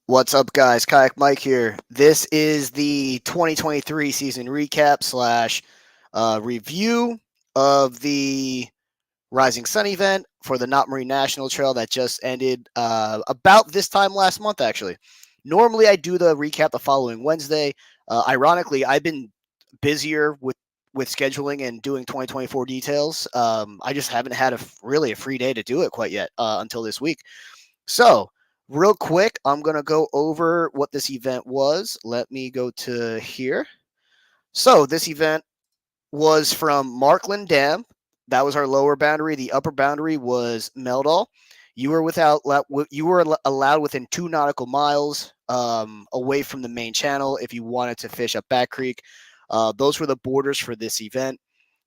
What's up, guys? Kayak Mike here. This is the 2023 season recap slash review of the Rising Sun event for the Knott Marine National Trail that just ended about this time last month, actually. Normally, I do the recap the following Wednesday. Ironically, I've been busier with scheduling and doing 2024 details. I just haven't had really a free day to do it quite yet until this week. So, real quick, I'm going to go over what this event was. Let me go to here. So, this event was from Markland Dam. That was our lower boundary. The upper boundary was Meldal. You were allowed within 2 nautical miles away from the main channel if you wanted to fish up Back Creek. Those were the borders for this event.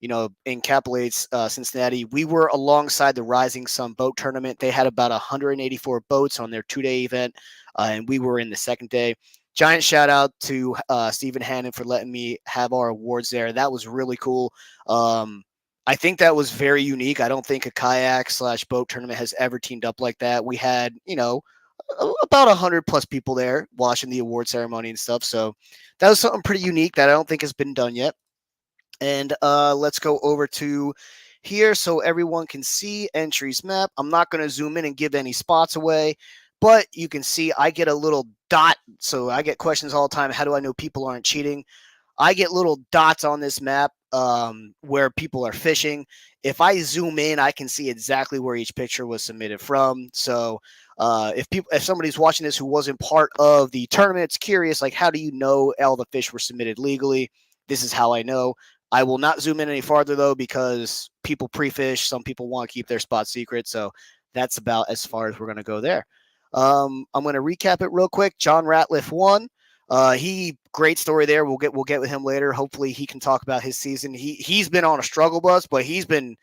In Capolates, Cincinnati, we were alongside the Rising Sun boat tournament. They had about 184 boats on their 2-day event, and we were in the second day. Giant shout out to Stephen Hannon for letting me have our awards there. That was really cool. I think that was very unique. I don't think a kayak / boat tournament has ever teamed up like that. We had, about 100 plus people there watching the award ceremony and stuff. So that was something pretty unique that I don't think has been done yet. And let's go over to here so everyone can see entries map. I'm not going to zoom in and give any spots away, but you can see I get a little dot. So I get questions all the time. How do I know people aren't cheating? I get little dots on this map where people are fishing. If I zoom in, I can see exactly where each picture was submitted from. So if somebody's watching this who wasn't part of the tournament, it's curious, like, how do you know all the fish were submitted legally? This is how I know. I will not zoom in any farther, though, because people pre-fish. Some people want to keep their spot secret. So that's about as far as we're going to go there. I'm going to recap it real quick. John Ratliff won. Great story there. We'll get with him later. Hopefully he can talk about his season. He's been on a struggle bus, but he's been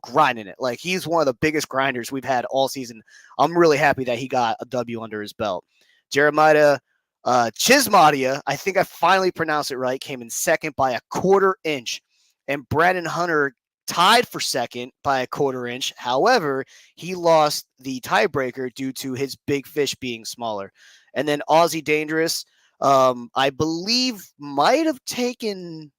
grinding it. Like, he's one of the biggest grinders we've had all season. I'm really happy that he got a W under his belt. Jeremiah Chismadia, I think I finally pronounced it right, came in second by a 1/4 inch, and Brandon Hunter tied for second by a 1/4 inch. However, he lost the tiebreaker due to his big fish being smaller. And then Aussie Dangerous, I believe, might have taken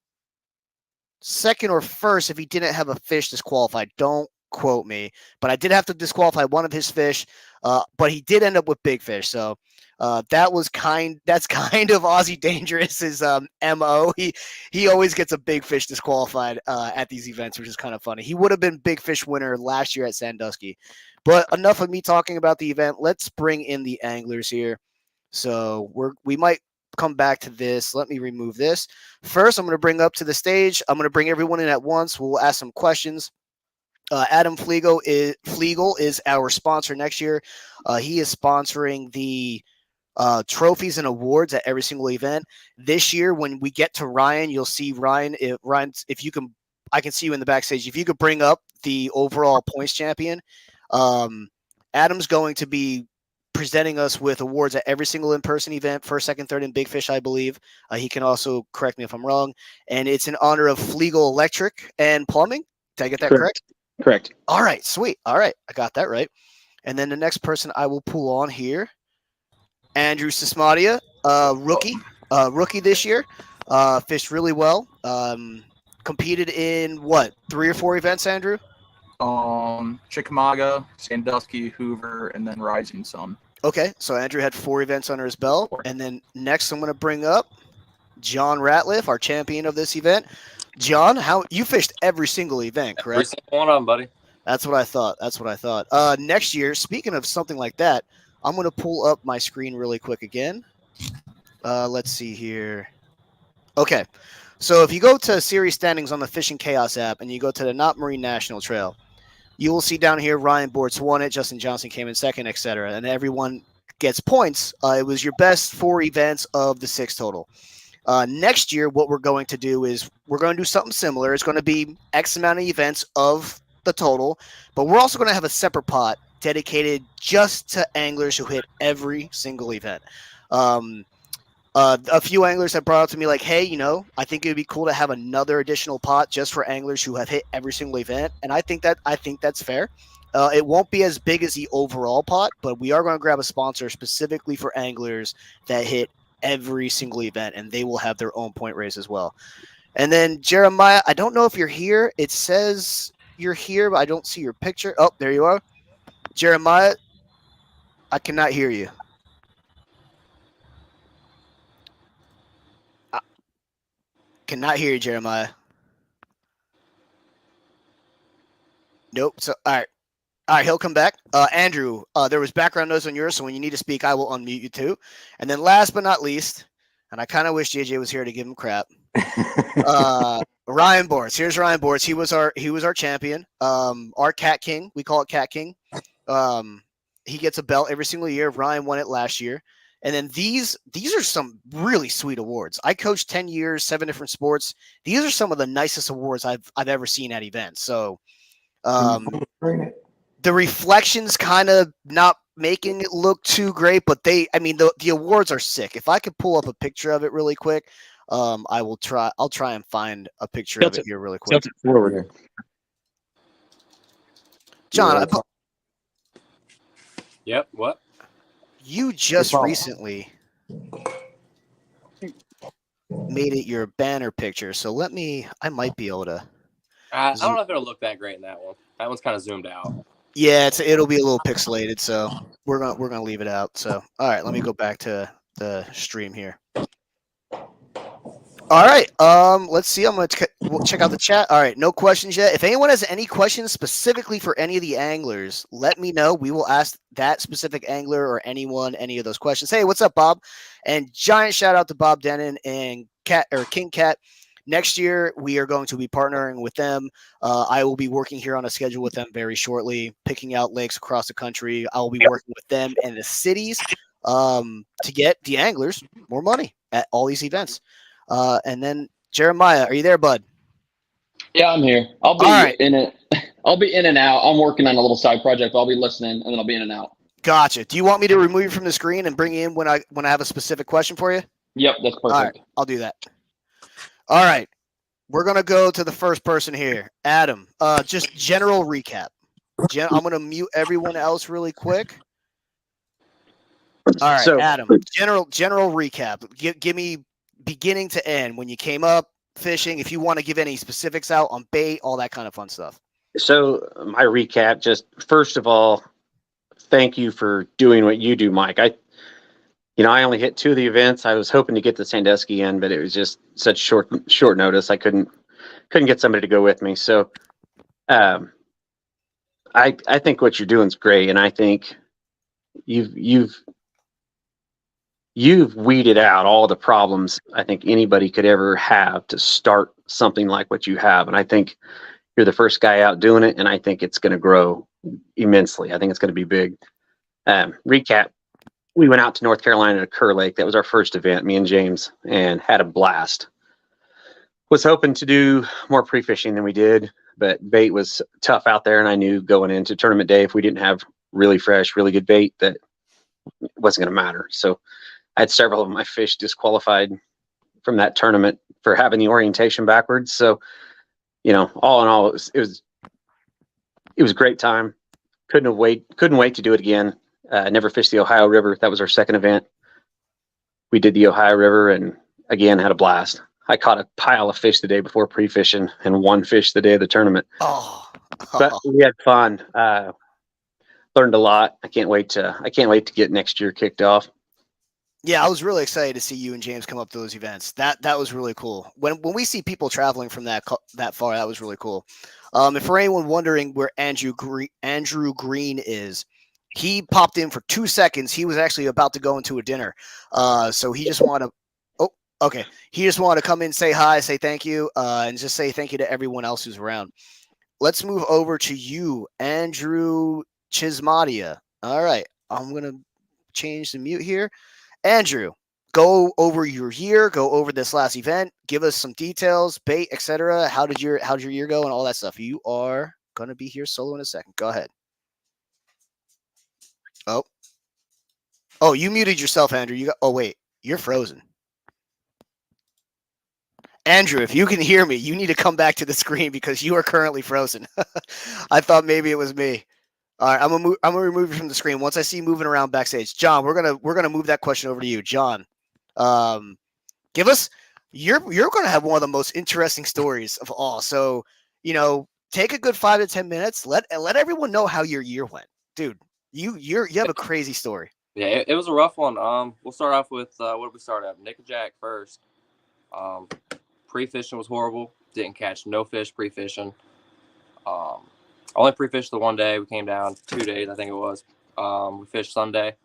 second or first if he didn't have a fish disqualified. Don't quote me, but I did have to disqualify one of his fish, but he did end up with big fish. So that's kind of Aussie Dangerous's MO. He always gets a big fish disqualified at these events, which is kind of funny. He would have been big fish winner last year at Sandusky. But enough of me talking about the event. Let's bring in the anglers here. So we might come back to this. Let me remove this. First, I'm going to bring up to the stage. I'm going to bring everyone in at once. We'll ask some questions. Adam Flegel is our sponsor next year. He is sponsoring the trophies and awards at every single event. This year, when we get to Ryan, you'll see Ryan. If you can, I can see you in the backstage. If you could bring up the overall points champion, Adam's going to be presenting us with awards at every single in-person event, first, second, third, and Big Fish, I believe. He can also correct me if I'm wrong. And it's in honor of Flegel Electric and Plumbing. Did I get that correct? Correct. All right, sweet. All right, I got that right. And then the next person I will pull on here, Andrew Sismadia, rookie this year, fished really well. Competed in what, 3 or 4 events, Andrew? Chickamauga, Sandusky, Hoover, and then Rising Sun. Okay, so Andrew had 4 events under his belt. And then next I'm going to bring up John Ratliff, our champion of this event. John, how you fished every single event, correct? Every single one of them, buddy. That's what I thought. Next year, speaking of something like that, I'm going to pull up my screen really quick again. Let's see here. Okay, so if you go to series standings on the Fishing Chaos app and you go to the Knott Marine National Trail, you will see down here Ryan Bortz won it, Justin Johnson came in second, etc. And everyone gets points. It was your best 4 events of the 6 total. Next year, what we're going to do is we're going to do something similar. It's going to be X amount of events of the total, but we're also going to have a separate pot dedicated just to anglers who hit every single event. A few anglers have brought up to me like, hey, I think it would be cool to have another additional pot just for anglers who have hit every single event. And I think that's fair. It won't be as big as the overall pot, but we are going to grab a sponsor specifically for anglers that hit every single event, and they will have their own point race as well. And then Jeremiah, I don't know if you're here. It says you're here, but I don't see your picture. Oh, there you are. Jeremiah, I cannot hear you. I cannot hear you, Jeremiah. Nope. So, all right. All right, he'll come back. Andrew, there was background noise on yours, so when you need to speak, I will unmute you too. And then last but not least, and I kind of wish JJ was here to give him crap. Ryan Bortz. Here's Ryan Bortz. He was our champion. Our Cat King. We call it Cat King. He gets a belt every single year. Ryan won it last year. And then these are some really sweet awards. I coached 10 years, 7 different sports. These are some of the nicest awards I've ever seen at events. So the reflections kind of not making it look too great, but the awards are sick. If I could pull up a picture of it really quick, I'll try and find a picture of it here really quick. Forward. John, Yep. What? you just recently made it your banner picture, so I might be able to. I don't know if it'll look that great in that one. That one's kind of zoomed out. Yeah, it'll be a little pixelated, so we're gonna leave it out. So, all right, let me go back to the stream here. All right, let's see. We'll check out the chat. All right, no questions yet. If anyone has any questions specifically for any of the anglers, let me know. We will ask that specific angler or anyone any of those questions. Hey, what's up, Bob? And giant shout out to Bob Denon and King Cat. Next year, we are going to be partnering with them. I will be working here on a schedule with them very shortly, picking out lakes across the country. I will be working with them in the cities to get the anglers more money at all these events. And then Jeremiah, are you there, bud? Yeah, I'm here. I'll be in it. I'll be in and out. I'm working on a little side project. But I'll be listening, and then I'll be in and out. Gotcha. Do you want me to remove you from the screen and bring you in when I have a specific question for you? Yep, that's perfect. All right, I'll do that. All right, we're gonna go to the first person here, Adam. Just general recap. I'm gonna mute everyone else really quick. All right, so, Adam. General recap. Give me beginning to end when you came up fishing. If you want to give any specifics out on bait, all that kind of fun stuff. So my recap, just first of all, thank you for doing what you do, Mike. I only hit 2 of the events. I was hoping to get the Sandusky in, but it was just such short notice. I couldn't get somebody to go with me. So, I think what you're doing is great, and I think you've weeded out all the problems I think anybody could ever have to start something like what you have. And I think you're the first guy out doing it, and I think it's going to grow immensely. I think it's going to be big. Recap. We went out to North Carolina to Kerr Lake. That was our first event, me and James, and had a blast. Was hoping to do more pre-fishing than we did, but bait was tough out there, and I knew going into tournament day, if we didn't have really fresh, really good bait, that it wasn't going to matter. So I had several of my fish disqualified from that tournament for having the orientation backwards. So, all in all, it was a great time. Couldn't wait to do it again. Never fished the Ohio River. That was our second event. We did the Ohio River and again had a blast. I caught a pile of fish the day before pre-fishing and 1 fish the day of the tournament. But we had fun. Learned a lot. I can't wait to get next year kicked off. Yeah, I was really excited to see you and James come up to those events. That was really cool. When we see people traveling from that far, that was really cool. And for anyone wondering where Andrew Green is, he popped in for 2 seconds. He was actually about to go into a dinner. So he just wanted to He just wanted to come in, say hi, say thank you, and just say thank you to everyone else who's around. Let's move over to you, Andrew Chismadia. All right. I'm going to change the mute here. Andrew, go over your year, go over this last event, give us some details, bait, etc. How did your year go and all that stuff? You are going to be here solo in a second. Go ahead. Oh, you muted yourself, Andrew. Wait, you're frozen. Andrew, if you can hear me, you need to come back to the screen because you are currently frozen. I thought maybe it was me. All right, I'm gonna remove you from the screen. Once I see you moving around backstage, John, we're gonna move that question over to you, John. Give us you're gonna have one of the most interesting stories of all. So take a good 5 to 10 minutes. Let everyone know how your year went, dude. You have a crazy story. Yeah, it was a rough one. We'll start off with what did we start at? Nick and Jack first. Pre-fishing was horrible. Didn't catch no fish pre-fishing. Only pre-fished the one day. We came down 2 days, I think it was. We fished Sunday.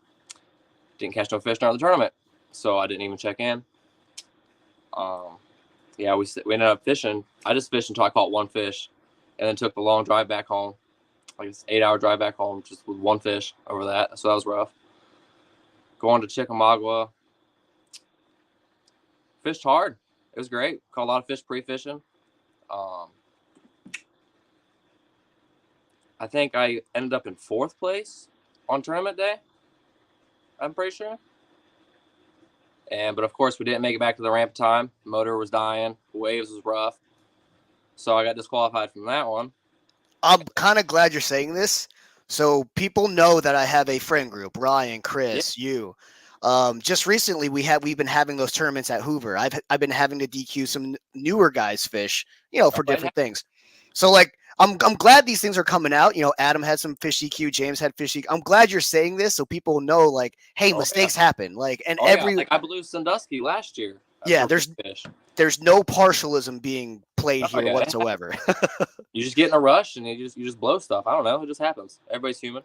Didn't catch no fish during the tournament, so I didn't even check in. Yeah, we ended up fishing. I just fished until I caught one fish, and then took the long drive back home, like it's 8-hour drive back home, just with one fish over that. So that was rough. Going to Chickamauga, fished hard. It was great. Caught a lot of fish pre-fishing. I think I ended up in 4th place on tournament day. I'm pretty sure. But of course we didn't make it back to the ramp time. Motor was dying. Waves was rough. So I got disqualified from that one. I'm kind of glad you're saying this, so people know that I have a friend group. Ryan, Chris, you. Just recently we've been having those tournaments at Hoover. I've been having to DQ some newer guys fish, for different things. So like I'm glad these things are coming out. Adam had some fish DQ, James had fish DQ. I'm glad you're saying this so people know, like, hey, mistakes happen. Like, and like I blew Sandusky last year. Yeah, there's no partialism being played here whatsoever. You just get in a rush and you just blow stuff. I don't know. It just happens. Everybody's human.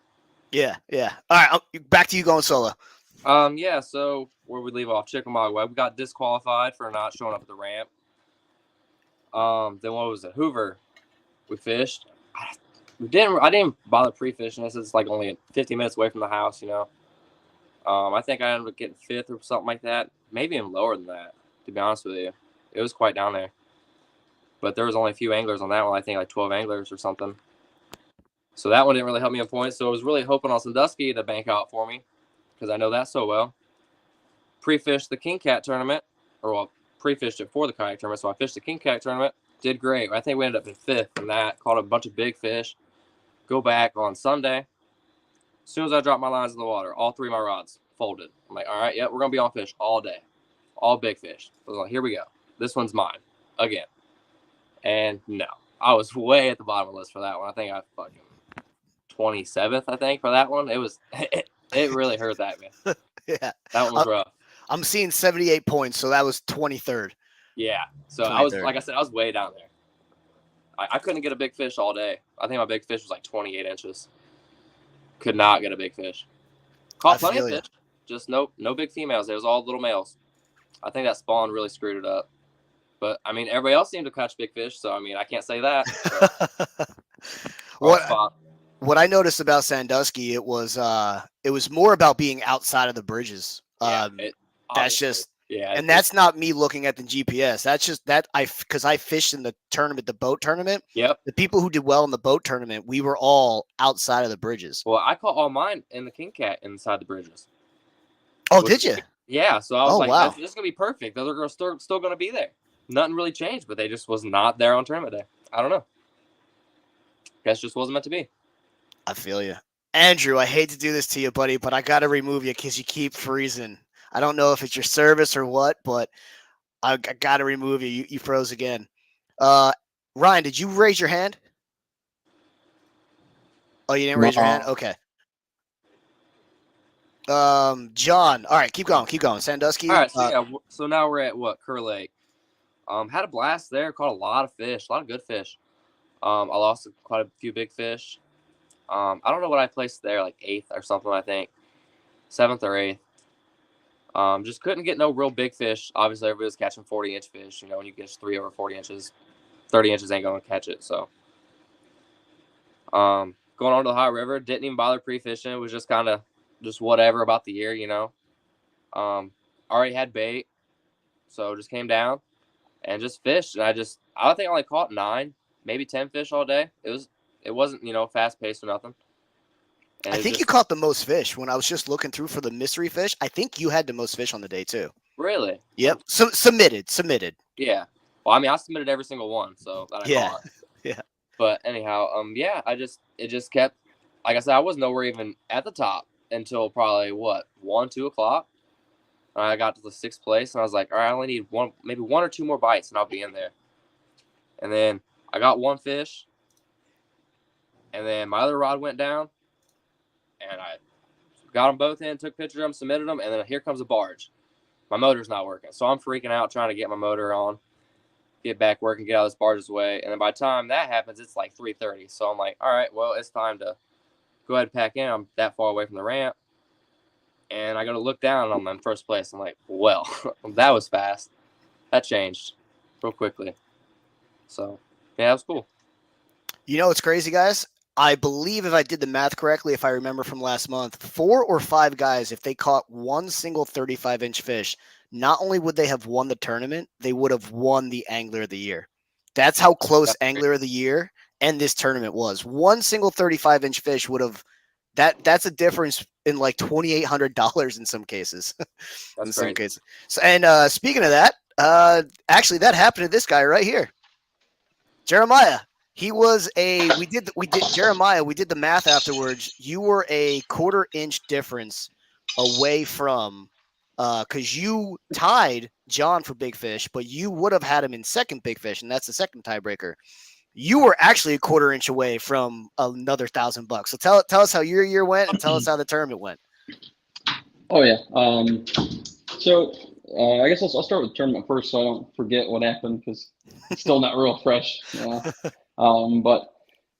Yeah. All right, back to you going solo. Yeah. So where we leave off, Chickamauga, we got disqualified for not showing up at the ramp. Then what was it? Hoover. We fished. I didn't bother pre-fishing. This is like only 50 minutes away from the house, I think I ended up getting 5th or something like that. Maybe even lower than that, to be honest with you. It was quite down there. But there was only a few anglers on that one. I think like 12 anglers or something. So that one didn't really help me in points. So I was really hoping on Sandusky to bank out for me, because I know that so well. Pre-fished the King Cat tournament, pre-fished it for the kayak tournament. So I fished the King Cat tournament. Did great. I think we ended up in 5th in that. Caught a bunch of big fish. Go back on Sunday. As soon as I dropped my lines in the water, all 3 of my rods folded. I'm like, all right, yeah, we're going to be on fish all day. All big fish. I was like, here we go. This one's mine. Again. And no. I was way at the bottom of the list for that one. I think I fucking 27th, I think, for that one. It was it really hurt that, man. Yeah. That one was rough. I'm seeing 78 points, so that was 23rd. Yeah. So 23rd. I was, like I said, I was way down there. I couldn't get a big fish all day. I think my big fish was like 28 inches. Could not get a big fish. Caught plenty of fish. Just no big females. It was all little males. I think that spawn really screwed it up. But, I mean, everybody else seemed to catch big fish, so, I mean, I can't say that. What I noticed about Sandusky, it was more about being outside of the bridges. That's just and that's not me looking at the GPS. That's just because I fished in the tournament, the boat tournament. Yep. The people who did well in the boat tournament, we were all outside of the bridges. Well, I caught all mine in the King Cat inside the bridges. Oh, did you? Yeah. So I was like, wow. This is gonna be perfect. Those are still gonna be there. Nothing really changed, but they just was not there on tournament day. I don't know. Guess just wasn't meant to be. I feel you. Andrew, I hate to do this to you, buddy, but I got to remove you because you keep freezing. I don't know if it's your service or what, but I got to remove you. You froze again. Ryan, did you raise your hand? Oh, you didn't raise your hand? Okay. John. All right, keep going. Sandusky. All right, so now we're at what? Kerr Lake. Had a blast there. Caught a lot of fish, a lot of good fish. I lost quite a few big fish. I don't know what I placed there, like 8th or something, I think. 7th or 8th. Just couldn't get no real big fish. Obviously, everybody was catching 40-inch fish. When you catch 3 over 40 inches, 30 inches ain't going to catch it. So, going on to the Hot River, didn't even bother pre-fishing. It was just kind of just whatever about the year, Already had bait, so just came down and just fished. And I think I only caught 9, maybe 10 fish all day. It wasn't, fast paced or nothing. And I think you caught the most fish when I was just looking through for the mystery fish. I think you had the most fish on the day too. Really? Yep. So submitted. Yeah. Well, I mean, I submitted every single one, so that I caught. Yeah. But anyhow, it just kept. like I said, I was nowhere even at the top until probably 1, 2 o'clock. And I got to the 6th place, and I was like, all right, I only need maybe one or two more bites, and I'll be in there. And then I got one fish, and then my other rod went down, and I got them both in, took pictures of them, submitted them, and then here comes a barge. My motor's not working, so I'm freaking out trying to get my motor on, get back working, get out of this barge's way. And then by the time that happens, it's like 3:30. So I'm like, all right, well, it's time to go ahead and pack in. I'm that far away from the ramp. And I go to look down, and I'm in first place. I'm like, well, that was fast. That changed real quickly. So, yeah, that was cool. You know what's crazy, guys? I believe if I did the math correctly, if I remember from last month, 4 or 5 guys, if they caught one single 35-inch fish, not only would they have won the tournament, they would have won the Angler of the Year. That's how close Angler of the Year and this tournament was. One single 35-inch fish would have that's a difference in like $2,800 in some cases. That's some cases. So, and speaking of that, actually that happened to this guy right here, Jeremiah. He was we did Jeremiah. We did the math afterwards. You were a 1/4 inch difference away from, because you tied John for big fish, but you would have had him in second big fish, and that's the second tiebreaker. You were actually a 1/4 inch away from another $1,000. So tell us how your year went, and tell us how the tournament went. Oh yeah. So I guess I'll start with the tournament first, so I don't forget what happened because it's still not real fresh. But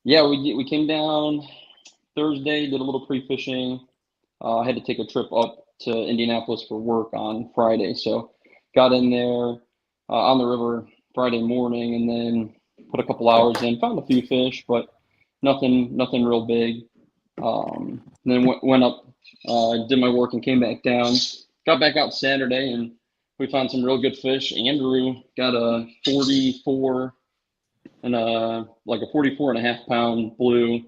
yeah, we came down Thursday, did a little pre-fishing. I had to take a trip up to Indianapolis for work on Friday, so got in there on the river Friday morning, and then put a couple hours in, found a few fish, but nothing real big. Then went up, did my work, and came back down. Got back out Saturday, and we found some real good fish. Andrew got a 44 and a 44.5 pound blue. It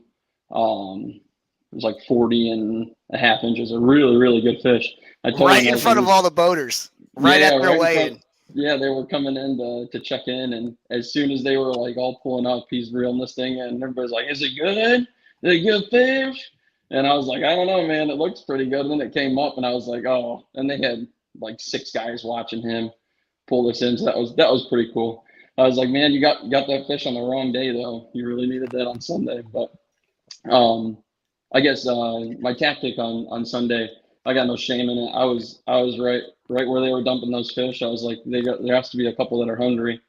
was like 40.5 inches. A really, really good fish. I told right him, in front of all the boaters, right at their weigh-in. Yeah, they were coming in to check in, and as soon as they were like all pulling up, he's reeling this thing in, and everybody's like, "Is it good? Is it good fish?" And I was like, "I don't know, man. It looks pretty good." And then it came up, and I was like, "Oh!" And they had like 6 guys watching him pull this in, so that was pretty cool. I was like, "Man, you got that fish on the wrong day, though. You really needed that on Sunday." But I guess my tactic on Sunday, I got no shame in it. I was right where they were dumping those fish. I was like, there has to be a couple that are hungry.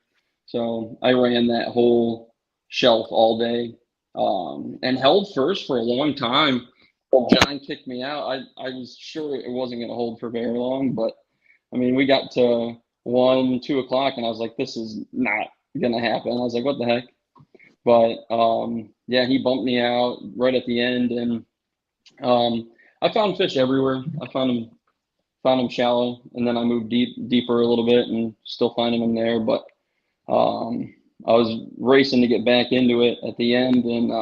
So I ran that whole shelf all day, and held first for a long time. John kicked me out. I was sure it wasn't going to hold for very long, but I mean, we got to 1, 2 o'clock, and I was like, this is not going to happen. I was like, what the heck? But yeah, he bumped me out right at the end, and I found fish everywhere. I found them shallow, and then I moved deeper a little bit, and still finding them there. But I was racing to get back into it at the end, and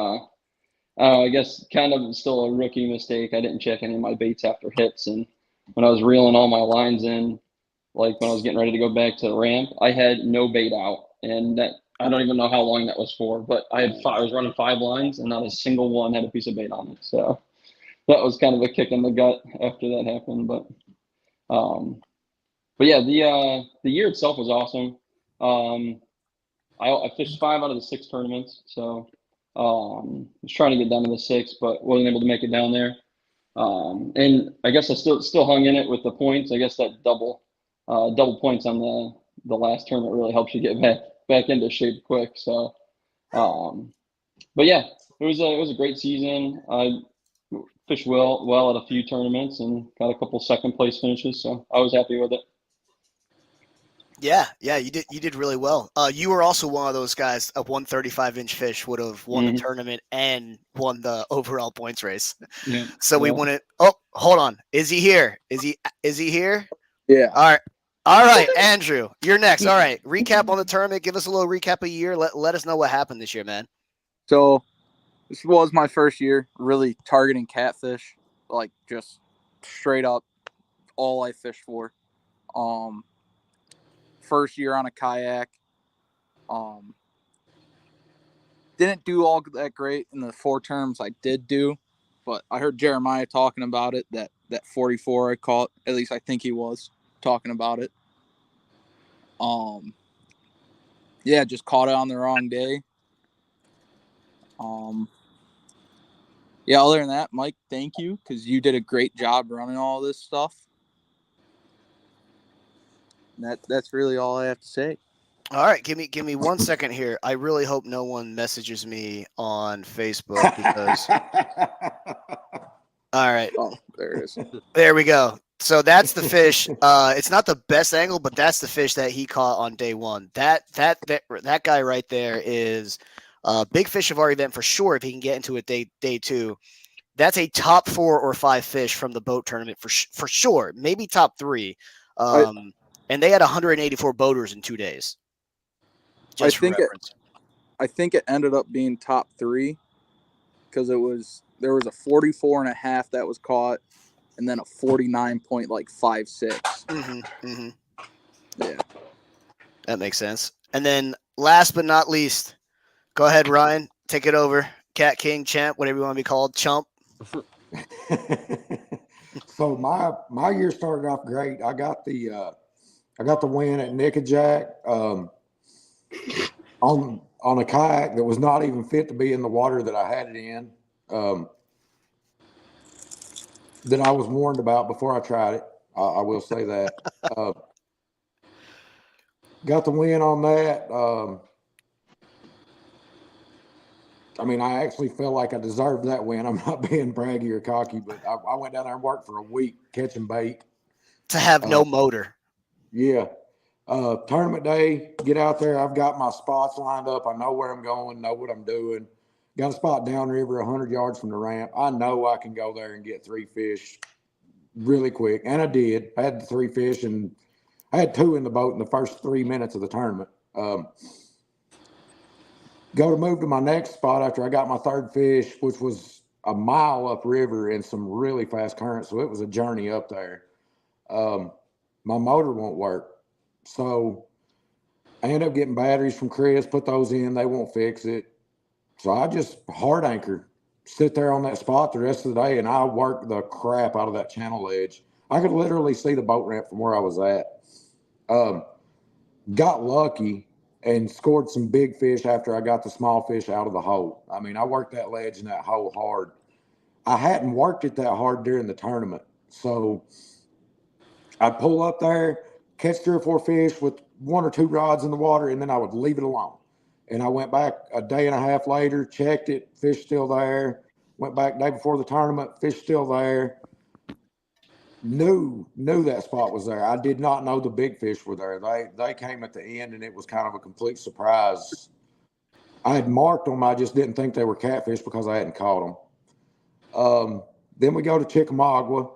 I guess kind of still a rookie mistake. I didn't check any of my baits after hits, and when I was reeling all my lines in, like when I was getting ready to go back to the ramp, I had no bait out, and that I don't even know how long that was for. But I was running 5 lines, and not a single one had a piece of bait on it. So that was kind of a kick in the gut after that happened. But yeah, the year itself was awesome. I fished 5 out of the 6 tournaments, so was trying to get down to the 6, but wasn't able to make it down there. And I guess I still hung in it with the points. I guess that double points on the last tournament really helps you get back into shape quick. So, but yeah, it was a great season. I fished well at a few tournaments and got a couple second place finishes, so I was happy with it. Yeah, you did really well. You were also one of those guys. A 135-inch fish would have won the tournament and won the overall points race. Yeah. So we won it. Oh, hold on. Is he here? Is he here? Yeah. All right, Andrew, you're next. All right, recap on the tournament. Give us a little recap of the year. Let us know what happened this year, man. So this was my first year really targeting catfish, like just straight up all I fished for. First year on a kayak. Didn't do all that great in the 4 terms I did do. but I heard Jeremiah talking about it. That 44 I caught. At least I think he was talking about it. Yeah, just caught it on the wrong day. Yeah, other than that, Mike, thank you, because you did a great job running all this stuff. That's really all I have to say. All right, give me 1 second here. I really hope no one messages me on Facebook because. All right, Oh, there it is. there we go. So that's the fish. It's not the best angle, but that's the fish that he caught on day one. That guy right there is a big fish of our event for sure. If he can get into it day two, that's a top 4 or 5 fish from the boat tournament for sure. Maybe top 3. And they had 184 boaters in 2 days. Just for reference. I think it ended up being top 3 because there was a 44.5 that was caught, and then a 49.56. Yeah, that makes sense. And then last but not least, go ahead, Ryan, take it over. Cat King, champ, whatever you want to be called, chump. So my year started off great. I got the win at Nickajack on a kayak that was not even fit to be in the water that I had it in. That I was warned about before I tried it. I will say that. Got the win on that. I mean, I actually feel like I deserved that win. I'm not being braggy or cocky, but I went down there and worked for a week catching bait. To have no motor. Yeah. Tournament day, get out there. I've got my spots lined up. I know where I'm going, know what I'm doing. Got a spot downriver 100 yards from the ramp. I know I can go there and get 3 fish really quick. And I did. I had the 3 fish, and I had 2 in the boat in the first 3 minutes of the tournament. Go to move to my next spot after I got my 3rd fish, which was a mile upriver in some really fast currents. So it was a journey up there. My motor won't work. So I end up getting batteries from Chris, put those in. They won't fix it. So I just hard anchor, sit there on that spot the rest of the day, and I work the crap out of that channel edge. I could literally see the boat ramp from where I was at. Got lucky and scored some big fish after I got the small fish out of the hole. I mean, I worked that ledge and that hole hard. I hadn't worked it that hard during the tournament. So I'd pull up there, catch 3 or 4 fish with 1 or 2 rods in the water, and then I would leave it alone. And I went back a day and a half later, checked it, fish still there. Went back day before the tournament, fish still there. Knew that spot was there. I did not know the big fish were there. They came at the end, and it was kind of a complete surprise. I had marked them. I just didn't think they were catfish because I hadn't caught them. Then we go to Chickamauga.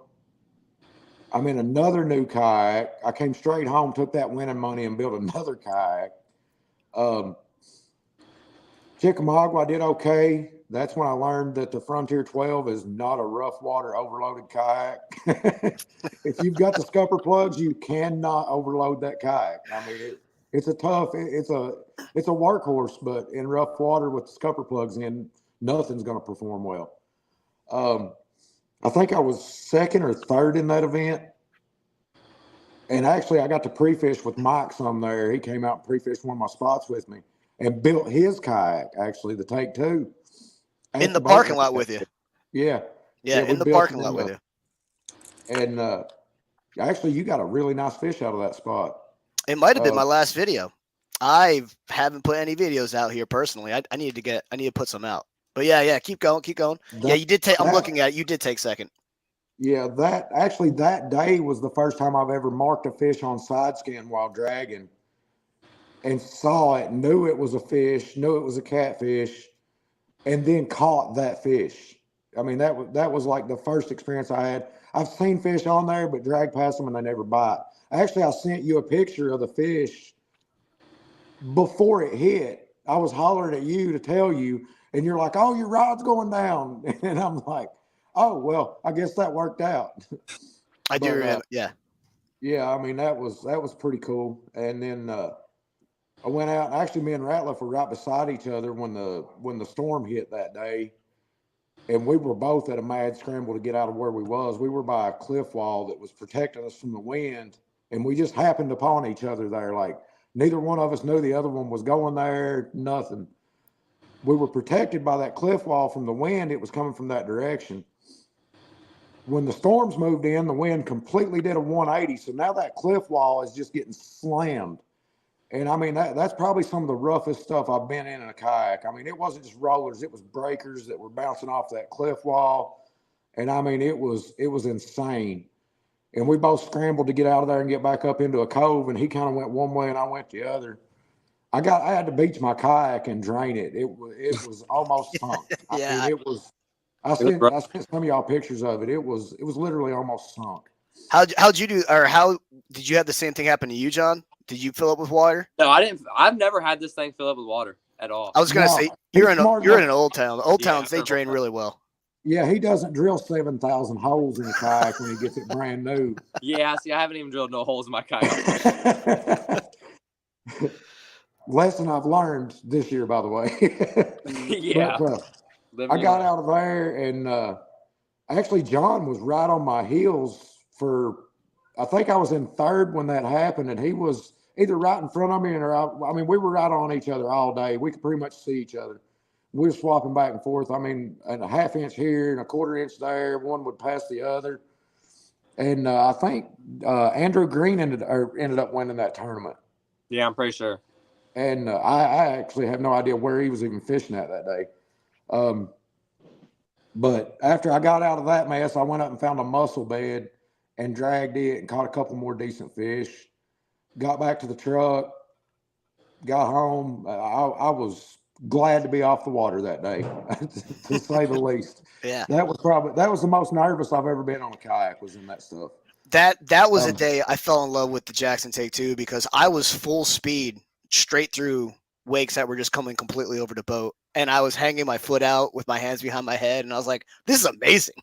I'm in another new kayak. I came straight home, took that winning money, and built another kayak. Chickamauga, I did okay. That's when I learned that the Frontier 12 is not a rough water overloaded kayak. If you've got the scupper plugs, you cannot overload that kayak. I mean, it's a workhorse, but in rough water with the scupper plugs in, nothing's going to perform well. I think I was 2nd or 3rd in that event. And actually, I got to pre-fish with Mike some there. He came out and pre-fished one of my spots with me and built his kayak, actually, the Take 2. In the parking lot with you. Yeah. Yeah, in the parking lot with you. And actually, you got a really nice fish out of that spot. It might have been my last video. I haven't put any videos out here personally. I need to put some out. But yeah, keep going. Yeah, you did take. I'm looking at it. You did take 2nd. Yeah, that day was the first time I've ever marked a fish on side scan while dragging, and saw it, knew it was a fish, knew it was a catfish, and then caught that fish. I mean, that was like the first experience I had. I've seen fish on there, but drag past them and they never bite. Actually, I sent you a picture of the fish before it hit. I was hollering at you to tell you, and you're like, "Oh, your rod's going down," and I'm like, "Oh, well, I guess that worked out." I do remember. Yeah. Yeah, I mean that was pretty cool. And then I went out, and actually me and Ratliff were right beside each other when the storm hit that day. and we were both at a mad scramble to get out of where we was. We were by a cliff wall that was protecting us from the wind, and we just happened upon each other there. Like neither one of us knew the other one was going there, nothing. We were protected by that cliff wall from the wind. It was coming from that direction. When the storms moved in, the wind completely did a 180. So now that cliff wall is just getting slammed. And I mean, that's probably some of the roughest stuff I've been in a kayak. I mean, it wasn't just rollers, it was breakers that were bouncing off that cliff wall. And I mean, it was insane. And we both scrambled to get out of there and get back up into a cove. And he kind of went one way and I went the other. I had to beach my kayak and drain it. It was almost sunk. Yeah. I mean, it was. I sent some of y'all pictures of it. It was literally almost sunk. How'd you do, or how did you have the same thing happen to you, John? Did you fill up with water? No, I didn't. I've never had this thing fill up with water at all. I was gonna No, say you're in smart an enough. old town. Old Yeah, towns, they they're drain old. really well. Yeah, he doesn't drill 7,000 holes in a kayak when he gets it brand new. Yeah, see, I haven't even drilled no holes in my kayak. Lesson I've learned this year, by the way. Yeah. But, I got out of there, and actually, John was right on my heels for. I think I was in third when that happened, and he was either right in front of me or I mean, we were right on each other all day. We could pretty much see each other. We were swapping back and forth. I mean, and a half inch here and a quarter inch there. One would pass the other. And I think Andrew Green ended up winning that tournament. Yeah, I'm pretty sure. And I actually have no idea where he was even fishing at that day. But after I got out of that mess, I went up and found a mussel bed and dragged it and caught a couple more decent fish. Got back to the truck, got home. I was glad to be off the water that day, to say the least. Yeah. That was the most nervous I've ever been on a kayak, was in that stuff. That was a day I fell in love with the Jackson Take 2 because I was full speed straight through wakes that were just coming completely over the boat. And I was hanging my foot out with my hands behind my head. And I was like, this is amazing.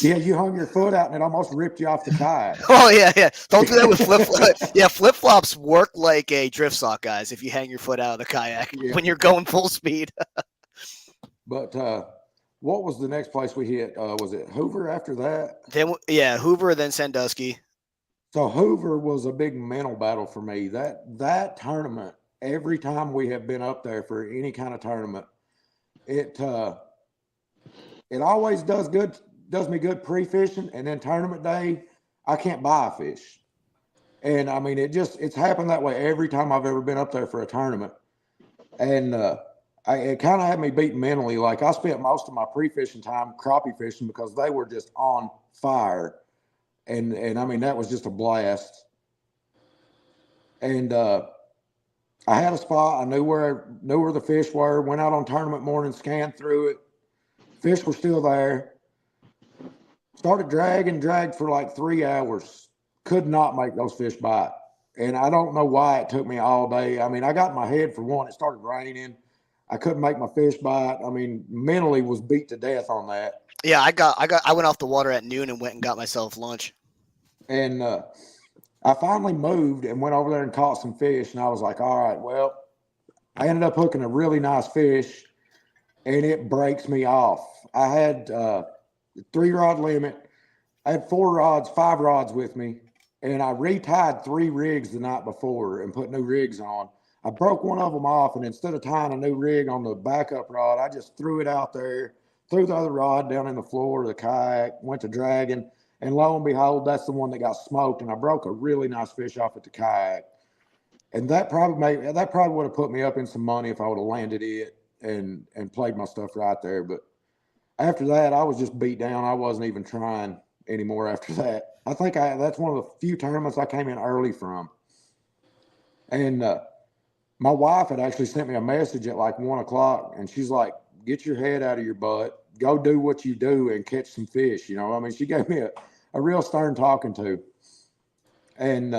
Yeah, you hung your foot out and it almost ripped you off the kayak. Oh, yeah. Don't do that with flip-flops. Yeah, flip-flops work like a drift sock, guys, if you hang your foot out of the kayak when you're going full speed. But what was the next place we hit? Was it Hoover after that? Then Hoover, then Sandusky. So Hoover was a big mental battle for me. That tournament, every time we have been up there for any kind of tournament, it always does me good pre-fishing, and then tournament day, I can't buy a fish. And I mean, it's happened that way every time I've ever been up there for a tournament. And it kind of had me beat mentally. Like I spent most of my pre-fishing time crappie fishing because they were just on fire. And I mean, that was just a blast. And I had a spot. I knew where the fish were. Went out on tournament morning, scanned through it. Fish were still there. Started dragged for like 3 hours. Could not make those fish bite. And I don't know why it took me all day. I mean, I got in my head for one. It started raining. I couldn't make my fish bite. I mean, mentally was beat to death on that. Yeah, I went off the water at noon and went and got myself lunch. And I finally moved and went over there and caught some fish. And I was like, all right, well, I ended up hooking a really nice fish, and it breaks me off. I had 3-rod limit. I had 5 rods with me, and I retied 3 rigs the night before and put new rigs on. I broke one of them off, and instead of tying a new rig on the backup rod, I just threw it out there, threw the other rod down in the floor of the kayak, went to dragging. And lo and behold, that's the one that got smoked, and I broke a really nice fish off at the kayak. And that probably would have put me up in some money if I would have landed it and played my stuff right there. But after that, I was just beat down. I wasn't even trying anymore after that. I think that's one of the few tournaments I came in early from. And my wife had actually sent me a message at like 1 o'clock, and she's like, get your head out of your butt, go do what you do and catch some fish. You know, I mean, she gave me a real stern talking to. And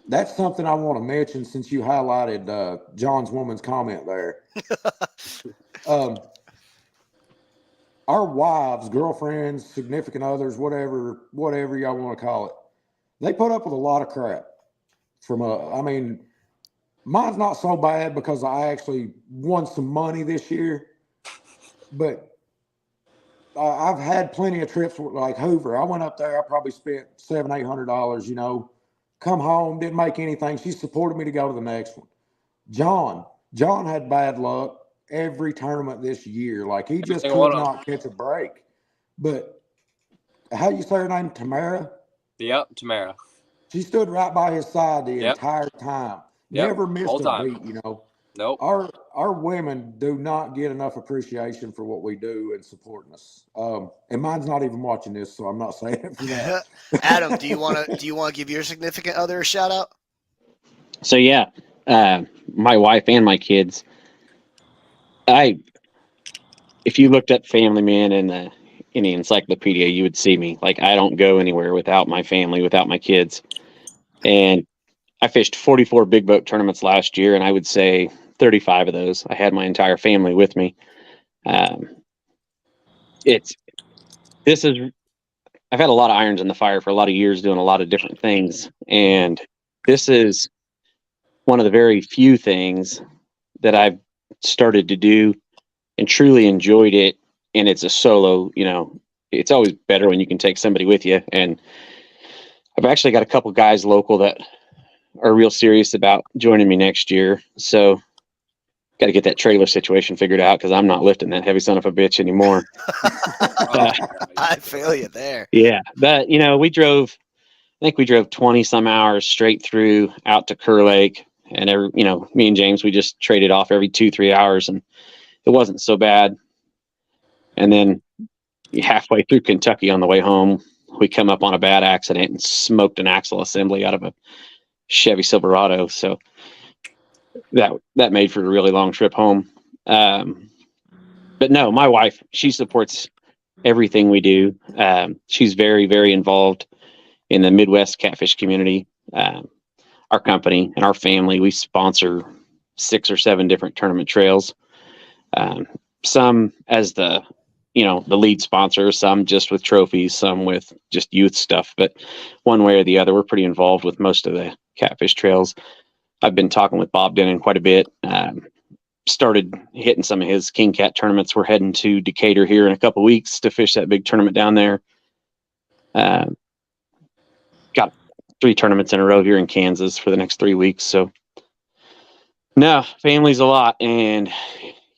that's something I want to mention since you highlighted John's woman's comment there. Our wives, girlfriends, significant others, whatever y'all want to call it, they put up with a lot of crap from I mean, mine's not so bad because I actually won some money this year, but I've had plenty of trips with like Hoover. I went up there. I probably spent $700-800. Come home, didn't make anything. She supported me to go to the next one. John had bad luck every tournament this year. Like he just single could one of them. not catch a break. But how you say her name? Tamara? Yep, Tamara. She stood right by his side the Yep. entire time. Yep, Never missed whole a time. beat, Nope. Our women do not get enough appreciation for what we do and supporting us. And mine's not even watching this, so I'm not saying it for that. Adam, do you want to give your significant other a shout out? So yeah, my wife and my kids. If you looked up Family Man in the encyclopedia, you would see me. Like I don't go anywhere without my family, without my kids. And I fished 44 big boat tournaments last year, and I would say 35 of those I had my entire family with me. I've had a lot of irons in the fire for a lot of years doing a lot of different things, and this is one of the very few things that I've started to do and truly enjoyed it. And it's a solo, it's always better when you can take somebody with you. And I've actually got a couple guys local that are real serious about joining me next year. So got to get that trailer situation figured out because I'm not lifting that heavy son of a bitch anymore. I feel you there. Yeah. But, I think we drove 20 some hours straight through out to Kerr Lake. And me and James, we just traded off every 2-3 hours, and it wasn't so bad. And then halfway through Kentucky on the way home, we come up on a bad accident and smoked an axle assembly out of a Chevy Silverado. So that made for a really long trip home. But no, my wife, she supports everything we do. She's very, very involved in the Midwest catfish community. Our company and our family, we sponsor 6 or 7 different tournament trails. Some as the lead sponsor, some just with trophies, some with just youth stuff. But one way or the other, we're pretty involved with most of the catfish trails. I've been talking with Bob Denon quite a bit. Started hitting some of his King Cat tournaments. We're heading to Decatur here in a couple weeks to fish that big tournament down there. Got 3 tournaments in a row here in Kansas for the next 3 weeks. So no, family's a lot. And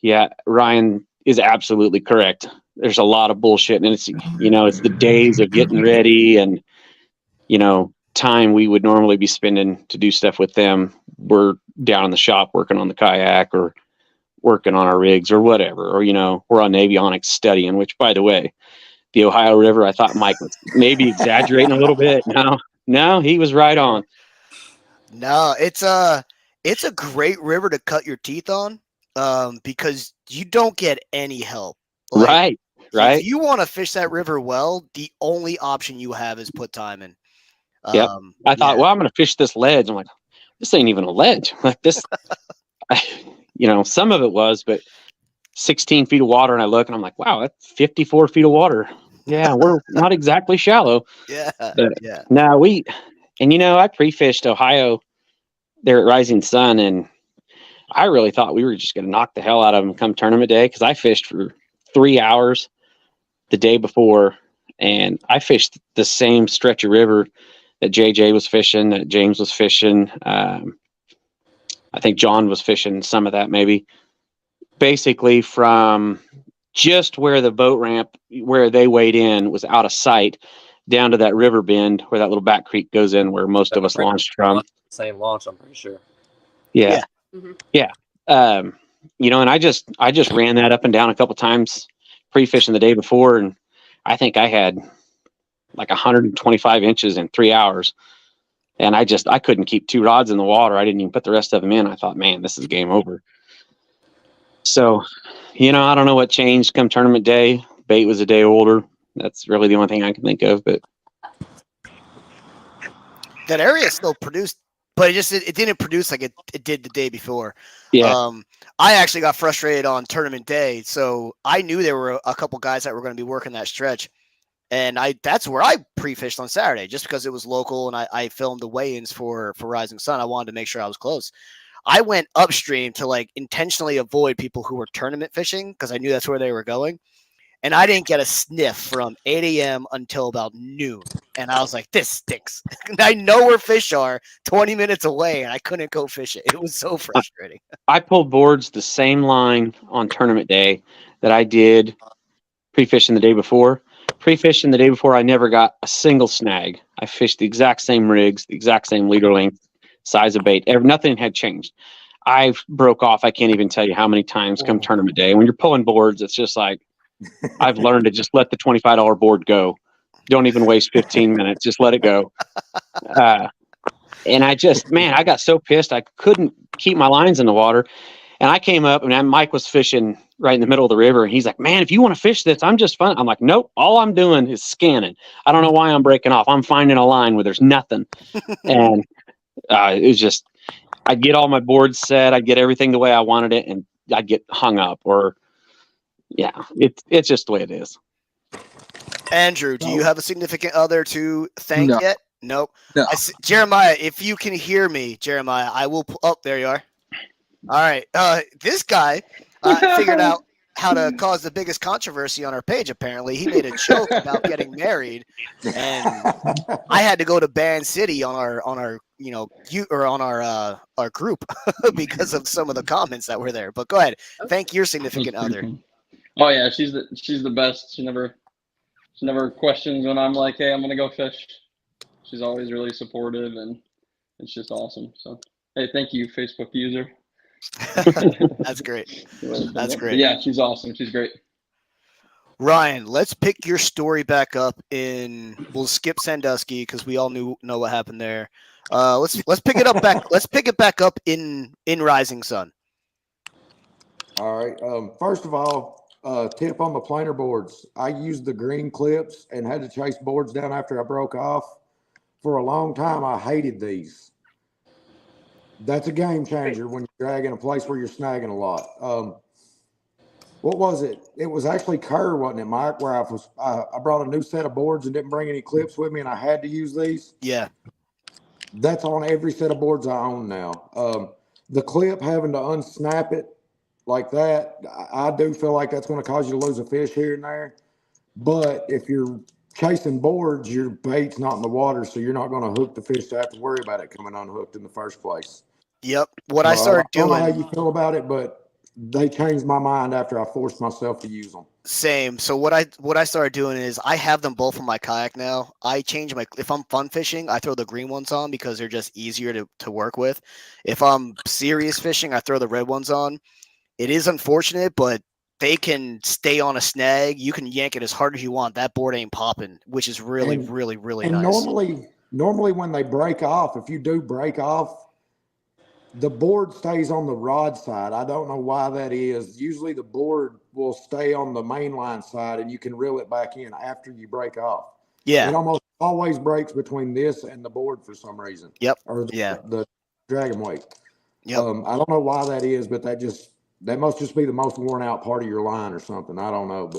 yeah, Ryan is absolutely correct. There's a lot of bullshit, and it's the days of getting ready and time we would normally be spending to do stuff with them. We're down in the shop working on the kayak or working on our rigs or whatever, or we're on avionics studying, which, by the way, the Ohio River, I thought Mike was maybe exaggerating a little bit. No, he was right on. No, it's a great river to cut your teeth on, because you don't get any help. Right. If you want to fish that river well, the only option you have is put time in. Yep. I thought, well, I'm going to fish this ledge. I'm like, this ain't even a ledge. Like this, some of it was, but 16 feet of water. And I look and I'm like, wow, that's 54 feet of water. Yeah, we're not exactly shallow. Yeah. But yeah. No, I pre-fished Ohio there at Rising Sun, and I really thought we were just going to knock the hell out of them come tournament day, because I fished for 3 hours the day before, and I fished the same stretch of river that JJ was fishing, that James was fishing. I think John was fishing some of that, maybe. Basically from just where the boat ramp, where they weighed in, was out of sight, down to that river bend where that little back creek goes in, where most of us launched from. Same launch, I'm pretty sure. Yeah. Mm-hmm. Yeah. And I just ran that up and down a couple times pre-fishing the day before, and I think I had like 125 inches in 3 hours, and I couldn't keep 2 rods in the water. I didn't even put the rest of them in. I thought, man, this is game over. So, I don't know what changed come tournament day. Bait was a day older. That's really the only thing I can think of. But that area still produced, but it didn't produce like it did the day before. Yeah. I actually got frustrated on tournament day, so I knew there were a couple guys that were going to be working that stretch, and that's where I pre-fished on Saturday, just because it was local, and I filmed the weigh-ins for Rising Sun. I wanted to make sure I was close. I went upstream to like intentionally avoid people who were tournament fishing, because I knew that's where they were going. And I didn't get a sniff from 8 a.m. until about noon. And I was like, this stinks. I know where fish are 20 minutes away, and I couldn't go fish it. It was so frustrating. I pulled boards the same line on tournament day that I did pre-fishing the day before. Pre-fishing the day before, I never got a single snag. I fished the exact same rigs, the exact same leader length, size of bait. Nothing had changed. I broke off. I can't even tell you how many times come tournament day. When you're pulling boards, it's just like, I've learned to just let the $25 board go. Don't even waste 15 minutes. Just let it go. And I got so pissed. I couldn't keep my lines in the water. And I came up, and Mike was fishing right in the middle of the river. And he's like, man, if you want to fish this, I'm just fun. I'm like, nope, all I'm doing is scanning. I don't know why I'm breaking off. I'm finding a line where there's nothing. And it was just, I'd get all my boards set. I'd get everything the way I wanted it. And I'd get hung up it's just the way it is. Andrew, do you have a significant other to thank No. yet? Nope. No. Jeremiah, if you can hear me, Jeremiah, I will. There you are. All right. This guy figured out how to cause the biggest controversy on our page. Apparently, he made a joke about getting married, and I had to go to Band City on our our group because of some of the comments that were there. But go ahead, thank your significant other. Oh yeah, she's the best. She never questions when I'm like, hey, I'm gonna go fish. She's always really supportive, and it's just awesome. So hey, thank you, Facebook user. That's great. That's great. But yeah, she's awesome. She's great. Ryan, let's pick your story back up we'll skip Sandusky because we all know what happened there. Let's pick it up back. Let's pick it back up in Rising Sun. All right. First of all, tip on the planer boards. I used the green clips and had to chase boards down after I broke off. For a long time, I hated these. That's a game changer when you're dragging a place where you're snagging a lot. What was it? It was actually Kerr, wasn't it, Mike? Where I brought a new set of boards and didn't bring any clips with me, and I had to use these. Yeah. That's on every set of boards I own now. The clip, having to unsnap it like that, I do feel like that's going to cause you to lose a fish here and there. But if you're chasing boards, your bait's not in the water, so you're not going to hook the fish to have to worry about it coming unhooked in the first place. Yep. What I started doing. I don't know how you feel about it, but they changed my mind after I forced myself to use them. Same. So what I started doing is I have them both on my kayak now. I change if I'm fun fishing, I throw the green ones on because they're just easier to work with. If I'm serious fishing, I throw the red ones on. It is unfortunate, but they can stay on a snag. You can yank it as hard as you want. That board ain't popping, which is really nice. Normally when they break off, if you do break off, the board stays on the rod side. I don't know why that is. Usually the board will stay on the mainline side and you can reel it back in after you break off. Yeah. It almost always breaks between this and the board for some reason. Yep. Or the dragon weight. Yep. I don't know why that is, but that must just be the most worn out part of your line or something. I don't know,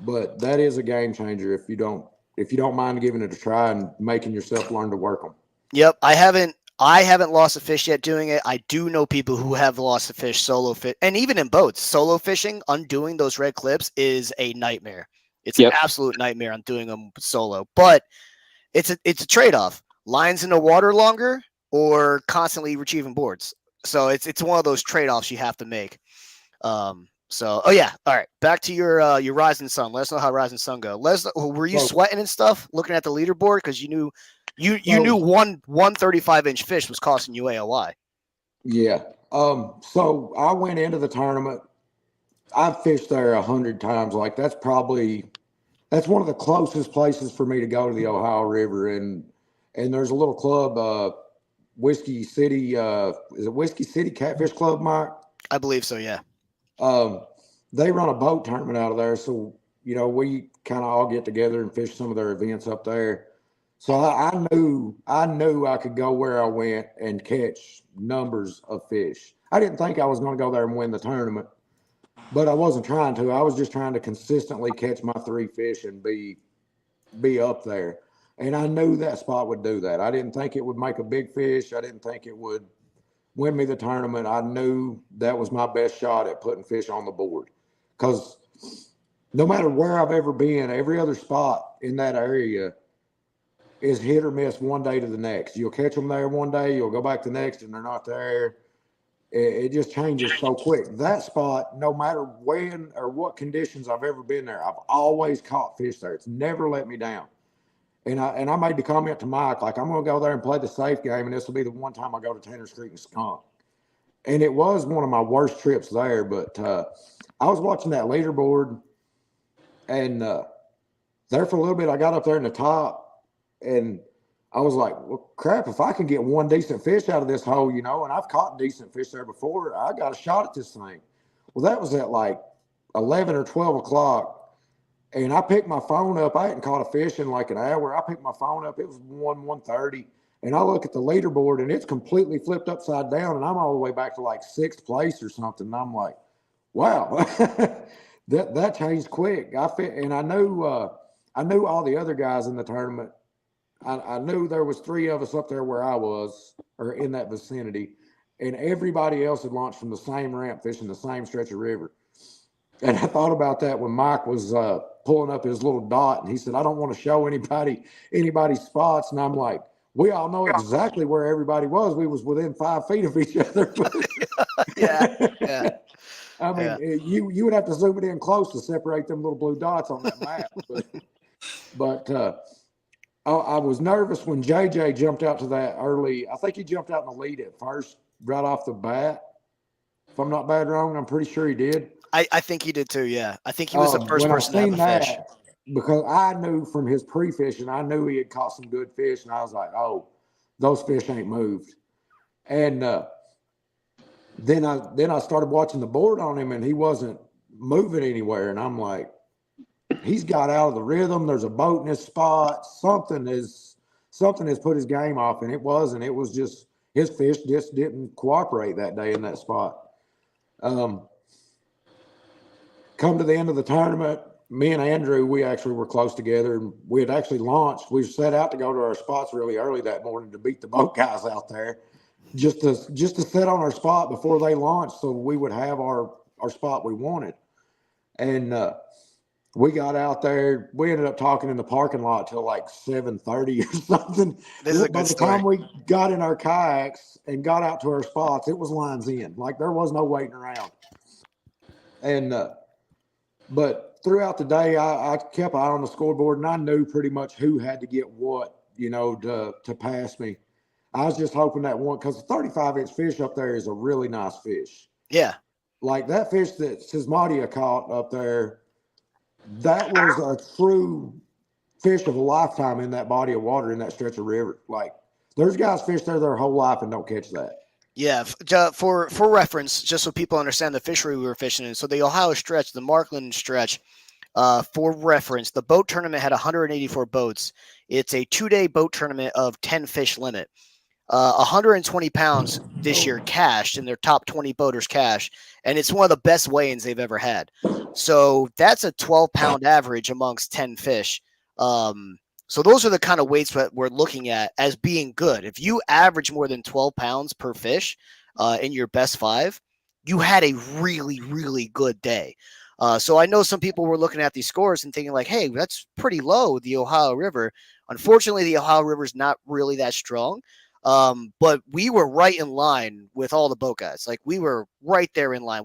but that is a game changer if you don't mind giving it a try and making yourself learn to work them. Yep. I haven't lost a fish yet doing it. I do know people who have lost a fish solo fish, and even in boats, solo fishing, undoing those red clips is a nightmare. It's an absolute nightmare undoing them solo, but it's a trade-off. Lines in the water longer or constantly retrieving boards. So it's one of those trade-offs you have to make. All right. Back to your Rising Sun. Let us know how Rising Sun go. Were you sweating and stuff looking at the leaderboard because you knew one 35-inch fish was costing you AOI. Yeah. So I went into the tournament. I've fished there 100 times. Like that's one of the closest places for me to go to the Ohio River. And there's a little club, Whiskey City. Is it Whiskey City Catfish Club, Mike? I believe so. Yeah. They run a boat tournament out of there. So, we kind of all get together and fish some of their events up there. So I knew I could go where I went and catch numbers of fish. I didn't think I was going to go there and win the tournament, but I wasn't trying to. I was just trying to consistently catch my 3 fish and be up there. And I knew that spot would do that. I didn't think it would make a big fish. I didn't think it would win me the tournament. I knew that was my best shot at putting fish on the board because no matter where I've ever been, every other spot in that area is hit or miss one day to the next. You'll catch them there one day, you'll go back the next, and they're not there. It just changes so quick. That spot, no matter when or what conditions I've ever been there, I've always caught fish there. It's never let me down. And I made the comment to Mike, like, I'm going to go there and play the safe game, and this will be the one time I go to Tanner's Creek and Skunk. And it was one of my worst trips there, but I was watching that leaderboard, and there for a little bit, I got up there in the top, and I was like, well, crap, if I can get one decent fish out of this hole, and I've caught decent fish there before, I got a shot at this thing. Well, that was at like 11 or 12 o'clock. And I picked my phone up. I hadn't caught a fish in like an hour. I picked my phone up. It was 1:30. And I look at the leaderboard, and it's completely flipped upside down. And I'm all the way back to like 6th place or something. And I'm like, wow, that changed quick. And I knew all the other guys in the tournament. I knew there was 3 of us up there where I was, or in that vicinity. And everybody else had launched from the same ramp, fishing the same stretch of river. And I thought about that when Mike was pulling up his little dot, and he said, I don't want to show anybody's spots. And I'm like, we all know exactly where everybody was. We was within 5 feet of each other. Yeah. I mean, you would have to zoom it in close to separate them little blue dots on that map. But I was nervous when JJ jumped out to that early. I think he jumped out in the lead at first, right off the bat. If I'm not bad wrong, I'm pretty sure he did. I think he did too, yeah. I think he was the first person to have a fish. Because I knew from his pre-fishing, I knew he had caught some good fish, and I was like, oh, those fish ain't moved. And then I started watching the board on him, and he wasn't moving anywhere. And I'm like, he's got out of the rhythm. There's a boat in his spot. Something has put his game off, and it wasn't. It was just his fish just didn't cooperate that day in that spot. Come to the end of the tournament, me and Andrew, we actually were close together, and we had actually launched. We set out to go to our spots really early that morning to beat the boat guys out there, just to set on our spot before they launched, so we would have our spot we wanted. And we got out there. We ended up talking in the parking lot till like 7:30 or something. This is a By good the story. time we got in our kayaks and got out to our spots, it was lines in. Like, there was no waiting around. And but throughout the day, I kept an eye on the scoreboard, and I knew pretty much who had to get what, to pass me. I was just hoping that one, because the 35-inch fish up there is a really nice fish. Yeah. Like that fish that Sismadia caught up there, that was a true fish of a lifetime in that body of water, in that stretch of river. Like, there's guys fish there their whole life and don't catch that. Yeah, for reference, just so people understand the fishery we were fishing in. So the Ohio stretch, the Markland stretch, for reference, the boat tournament had 184 boats. It's a 2-day boat tournament of 10 fish limit. 120 pounds this year cashed, and their top 20 boaters cashed, and it's one of the best weigh-ins they've ever had. So that's a 12-pound average amongst 10 fish. So those are the kind of weights that we're looking at as being good. If you average more than 12 pounds per fish in your best 5, you had a really, really good day. So I know some people were looking at these scores and thinking like, hey, that's pretty low, the Ohio River. Unfortunately, the Ohio River is not really that strong. But we were right in line with all the boat guys. Like, we were right there in line.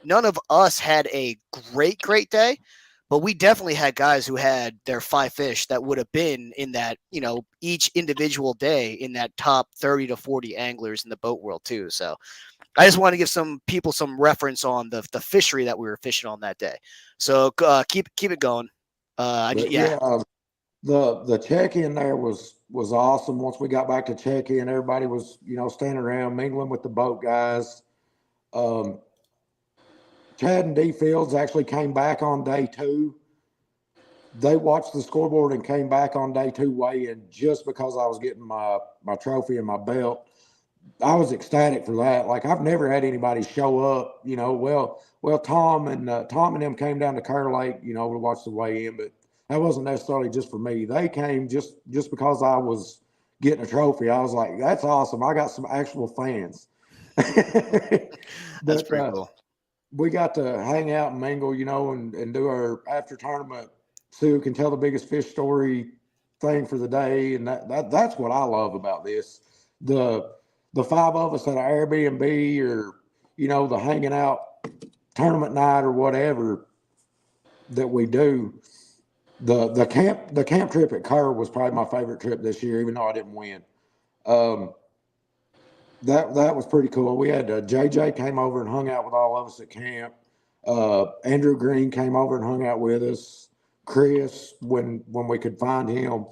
None of us had a great day, but we definitely had guys who had their 5 fish that would have been in that, each individual day in that top 30 to 40 anglers in the boat world too. So I just want to give some people some reference on the fishery that we were fishing on that day. So keep it going. The check-in there was awesome. Once we got back to check-in, everybody was, standing around mingling with the boat guys. Chad and D Fields actually came back on day 2. They watched the scoreboard and came back on day 2 weigh-in just because I was getting my trophy and my belt. I was ecstatic for that. Like, I've never had anybody show up, well, Tom and them came down to Kerr Lake, to watch the weigh-in, but that wasn't necessarily just for me. They came just because I was getting a trophy. I was like, that's awesome. I got some actual fans. That's pretty cool. we got to hang out and mingle, and do our after tournament, see who can tell the biggest fish story thing for the day. And that's what I love about this. The 5 of us at an Airbnb, or, the hanging out tournament night or whatever that we do. The camp trip at Kerr was probably my favorite trip this year, even though I didn't win. That was pretty cool. We had JJ came over and hung out with all of us at camp. Andrew Green came over and hung out with us. Chris, when we could find him.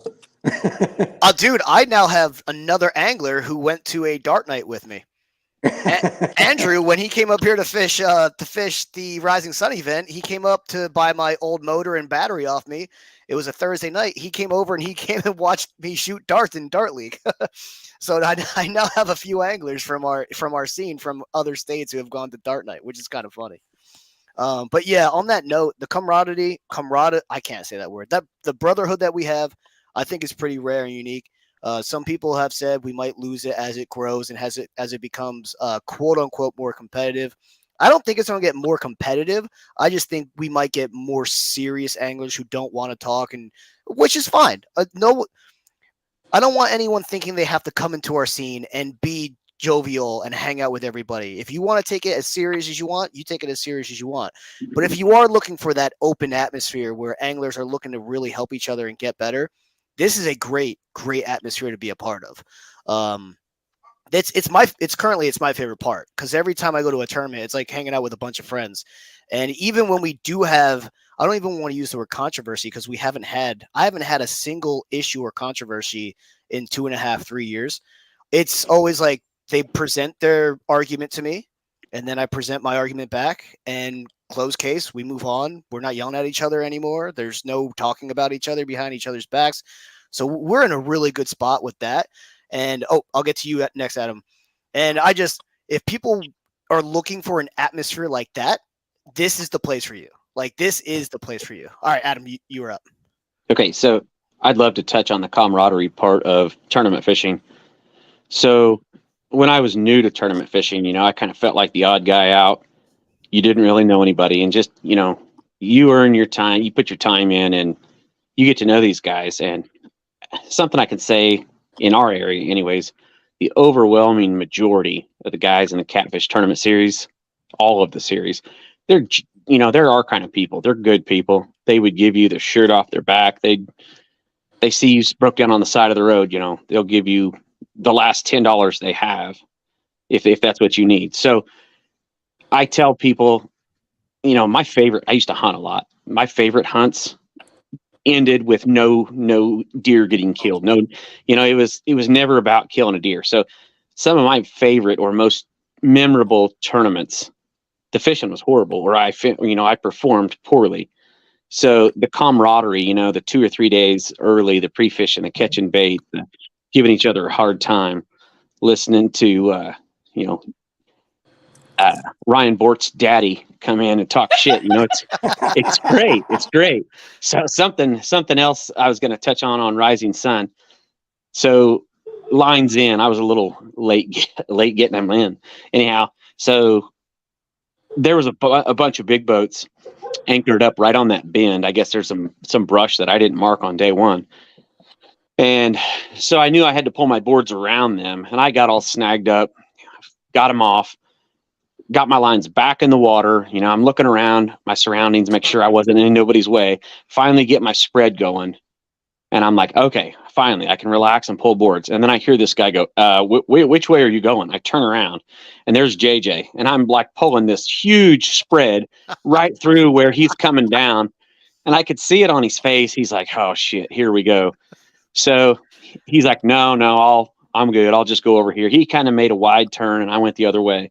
Dude, I now have another angler who went to a dart night with me. Andrew, when he came up here to fish the Rising Sun event, he came up to buy my old motor and battery off me. It was a Thursday night. He came over and he came and watched me shoot darts in Dart League. So I now have a few anglers from our scene from other states who have gone to dart night, which is kind of funny. But yeah, on that note, the camaraderie, I can't say that word. That the brotherhood that we have, I think is pretty rare and unique. Some people have said we might lose it as it grows and as it becomes quote unquote more competitive. I don't think it's going to get more competitive. I just think we might get more serious anglers who don't want to talk, and which is fine. No, I don't want anyone thinking they have to come into our scene and be jovial and hang out with everybody. If you want to take it as serious as you want, you take it as serious as you want. But if you are looking for that open atmosphere where anglers are looking to really help each other and get better, this is a great atmosphere to be a part of. It's my favorite part, because every time I go to a tournament, it's like hanging out with a bunch of friends. And even when we do have, I don't even want to use the word controversy, because I haven't had a single issue or controversy in 2.5, 3 years. It's always like they present their argument to me, and then I present my argument back, and close case, we move on. We're not yelling at each other anymore. There's no talking about each other behind each other's backs. So we're in a really good spot with that. And I'll get to you next, Adam. And if people are looking for an atmosphere like that, this is the place for you. Like, this is the place for you. All right, Adam, you are up. Okay, so I'd love to touch on the camaraderie part of tournament fishing. So when I was new to tournament fishing, I kind of felt like the odd guy out. You didn't really know anybody, and just, you earn your time, you put your time in, and you get to know these guys. And something I can say in our area anyways, the overwhelming majority of the guys in the Catfish Tournament Series, all of the series, they're our kind of people. They're good people. They would give you the shirt off their back. They see you broke down on the side of the road, they'll give you the last $10 they have if that's what you need. So I tell people, I used to hunt a lot. My favorite hunts ended with no deer getting killed. No, it was never about killing a deer. So some of my favorite or most memorable tournaments, the fishing was horrible, or I performed poorly. So the camaraderie, the 2 or 3 days early, the pre-fishing, the catching bait, the giving each other a hard time, listening to Ryan Bort's daddy come in and talk shit. It's great. It's great. So something else I was going to touch on Rising Sun. So lines in, I was a little late getting them in. Anyhow, so there was a bunch of big boats anchored up right on that bend. I guess there's some brush that I didn't mark on day one. And so I knew I had to pull my boards around them, and I got all snagged up, got them off, got my lines back in the water. I'm looking around my surroundings, make sure I wasn't in nobody's way, finally get my spread going. And I'm like, okay, finally I can relax and pull boards. And then I hear this guy go, which way are you going? I turn around and there's JJ, and I'm like pulling this huge spread right through where he's coming down. And I could see it on his face. He's like, oh shit, here we go. So he's like, no, I'm good. I'll just go over here. He kind of made a wide turn and I went the other way.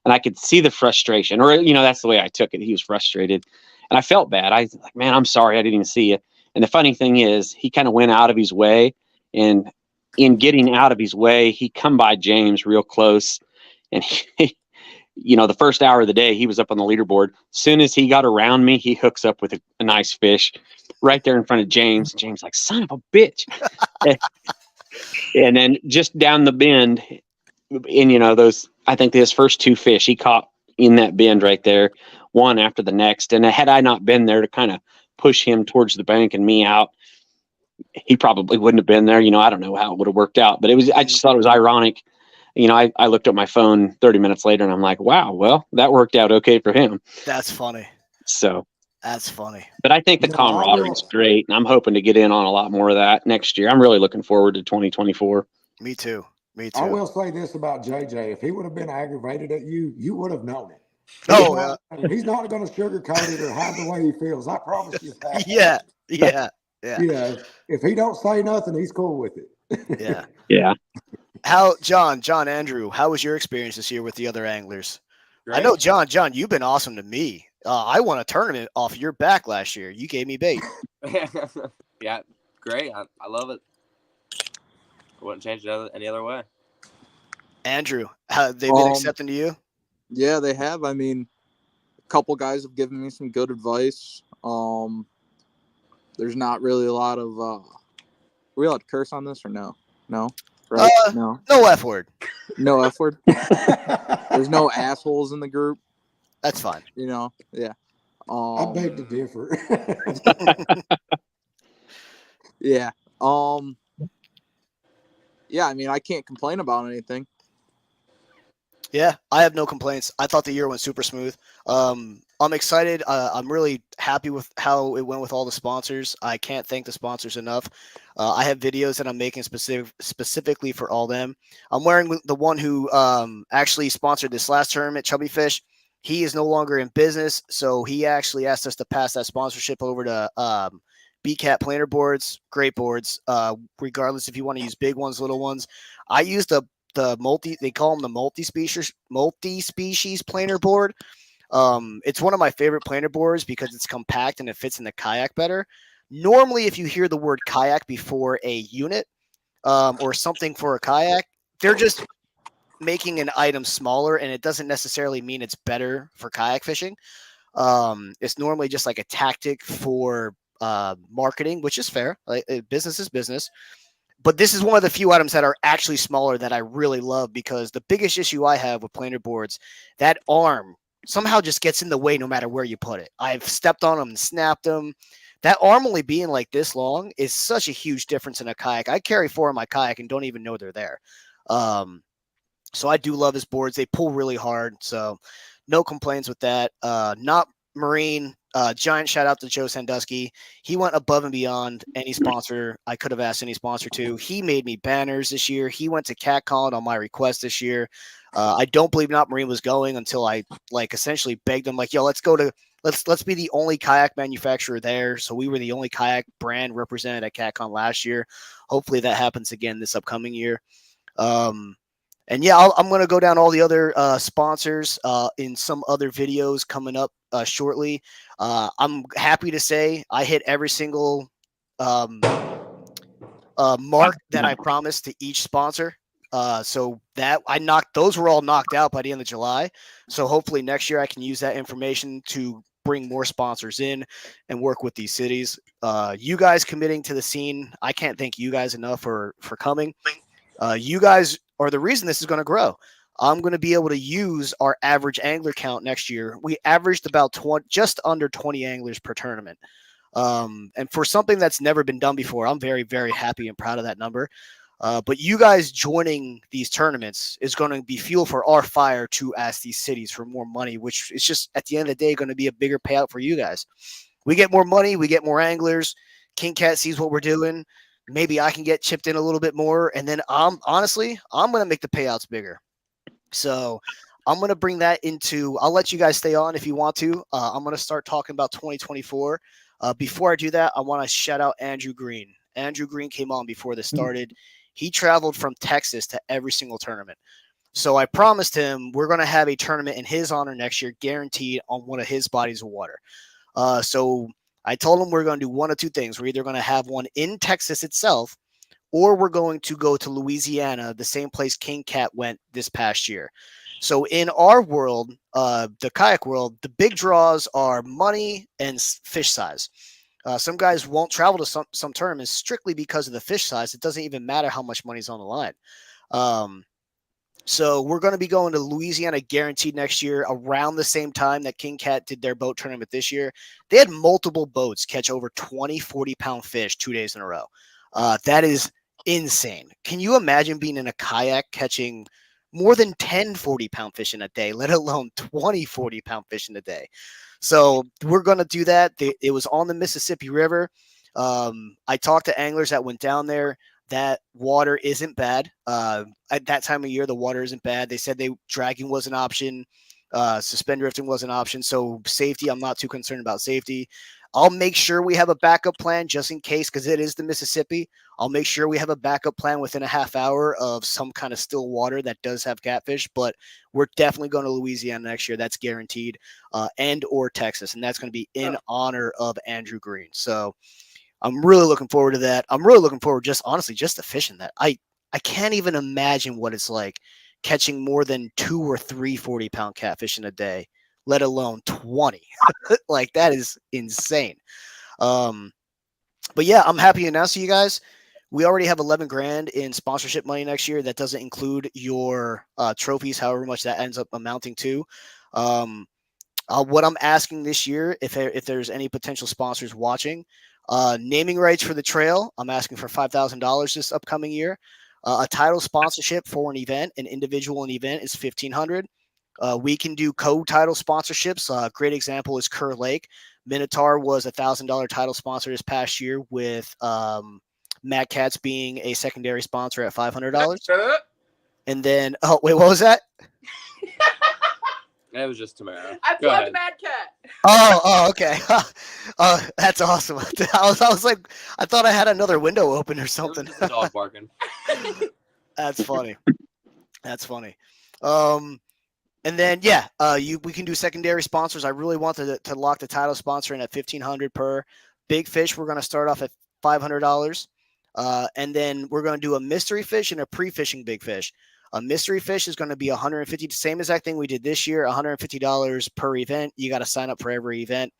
And I could see the frustration, or, that's the way I took it. He was frustrated and I felt bad. I was like, man, I'm sorry. I didn't even see you. And the funny thing is he kind of went out of his way, and in getting out of his way, he come by James real close. And he, the first hour of the day, he was up on the leaderboard. As soon as he got around me, he hooks up with a nice fish right there in front of James. James like, son of a bitch. And then just down the bend, and I think his first 2 fish, he caught in that bend right there, one after the next. And had I not been there to kind of push him towards the bank and me out, he probably wouldn't have been there. I don't know how it would have worked out, but I just thought it was ironic. I looked at my phone 30 minutes later and I'm like, wow, well, that worked out okay for him. That's funny. So That's funny. but I think the camaraderie is great, and I'm hoping to get in on a lot more of that next year. I'm really looking forward to 2024. Me too. I will say this about JJ. If he would have been aggravated at you, you would have known it. He's not going to sugarcoat it or hide the way he feels. I promise you that. Yeah. If he don't say nothing, he's cool with it. Yeah. John Andrew, how was your experience this year with the other anglers? Great. I know, John, you've been awesome to me. I won a tournament off your back last year. You gave me bait. Yeah, great. I love it. I wouldn't change it any other way. Andrew, they've been accepting to you? Yeah, they have. I mean, a couple guys have given me some good advice. There's not really a lot of are we allowed to curse on this or no? No? Right? No. No F word. No F word. There's no assholes in the group. That's fine. Yeah. I beg to differ. Yeah. Yeah, I mean, I can't complain about anything. Yeah, I have no complaints. I thought the year went super smooth. I'm excited. I'm really happy with how it went with all the sponsors. I can't thank the sponsors enough. I have videos that I'm making specifically for all them. I'm wearing the one who actually sponsored this last tournament, Chubby Fish. He is no longer in business, so he actually asked us to pass that sponsorship over to BCAT planer boards, great boards, regardless if you want to use big ones, little ones. I use the they call them the multi-species planer board. It's one of my favorite planer boards because it's compact and it fits in the kayak better. Normally, if you hear the word kayak before a unit or something for a kayak, they're just making an item smaller, and it doesn't necessarily mean it's better for kayak fishing. It's normally just like a tactic for marketing, which is fair. Like, business is business. But this is one of the few items that are actually smaller that I really love, because the biggest issue I have with planer boards, that arm somehow just gets in the way no matter where you put it. I've stepped on them and snapped them. That arm only being like this long is such a huge difference in a kayak. I carry 4 in my kayak and don't even know they're there. So I do love his boards. They pull really hard. So no complaints with that. Not Marine. Giant shout out to Joe Sandusky. He went above and beyond any sponsor I could have asked any sponsor to. He made me banners this year. He went to CatCon on my request this year. I don't believe Not Marine was going until I essentially begged him, yo, let's go to let's be the only kayak manufacturer there. So we were the only kayak brand represented at CatCon last year. Hopefully that happens again this upcoming year. And yeah, I'm going to go down all the other sponsors in some other videos coming up shortly. I'm happy to say I hit every single mark that I promised to each sponsor. So that those were all knocked out by the end of July. So hopefully next year I can use that information to bring more sponsors in and work with these cities. You guys committing to the scene, I can't thank you guys enough for coming. You guys are the reason this is going to grow. I'm going to be able to use our average angler count next year. We averaged about just under 20 anglers per tournament. And for something that's never been done before, I'm very, very happy and proud of that number. But you guys joining these tournaments is going to be fuel for our fire to ask these cities for more money, which is just at the end of the day going to be a bigger payout for you guys. We get more money, we get more anglers. King Cat sees what we're doing. Maybe I can get chipped in a little bit more. And then I'm going to make the payouts bigger. So I'm going to bring that into, I'll let you guys stay on if you want to. I'm going to start talking about 2024. Before I do that, I want to shout out Andrew Green. Andrew Green came on before this started. He traveled from Texas to every single tournament. So I promised him we're going to have a tournament in his honor next year, guaranteed, on one of his bodies of water. So I told him we're going to do one of two things. We're either going to have one in Texas itself, or we're going to go to Louisiana, the same place King Cat went this past year. So in our world, the kayak world, the big draws are money and fish size. Some guys won't travel to some tournaments strictly because of the fish size. It doesn't even matter how much money's on the line. So we're going to be going to Louisiana guaranteed next year around the same time that King Cat did their boat tournament this year. They had multiple boats catch over 20, 40-pound fish 2 days in a row. That is insane. Can you imagine being in a kayak catching more than 10 40-pound fish in a day, let alone 20 40-pound fish in a day? So we're going to do that. It was on the Mississippi River. I talked to anglers that went down there. That water isn't bad. At that time of year, the water isn't bad. They said dragging was an option. Suspend drifting was an option. So safety, I'm not too concerned about safety. I'll make sure we have a backup plan just in case, because it is the Mississippi. I'll make sure we have a backup plan within a half hour of some kind of still water that does have catfish. But we're definitely going to Louisiana next year. That's guaranteed, and or Texas. And that's going to be in honor of Andrew Green. So I'm really looking forward to that. I'm really looking forward just to fishing that. I can't even imagine what it's like catching more than 2 or 3 40-pound catfish in a day, let alone 20. Like, that is insane. But yeah, I'm happy to announce to you guys, we already have 11 grand in sponsorship money next year. That doesn't include your trophies, however much that ends up amounting to. What I'm asking this year, if there's any potential sponsors watching, naming rights for the trail, I'm asking for $5,000 this upcoming year. A title sponsorship for an event, an individual event, is $1,500. We can do co-title sponsorships. Great example is Kerr Lake. Minotaur was $1,000 title sponsor this past year, with Matt Katz being a secondary sponsor at $500. And then, oh wait, what was that? It was just Tamara. I plugged Mad Cat. Oh, okay. That's awesome. I was like, I thought I had another window open or something. The dog barking. That's funny. That's funny. And then we can do secondary sponsors. I really want to lock the title sponsor in at $1,500 per. Big fish, we're going to start off at $500. And then we're going to do a mystery fish and a pre-fishing big fish. A mystery fish is going to be $150, same exact thing we did this year, $150 per event. You got to sign up for every event.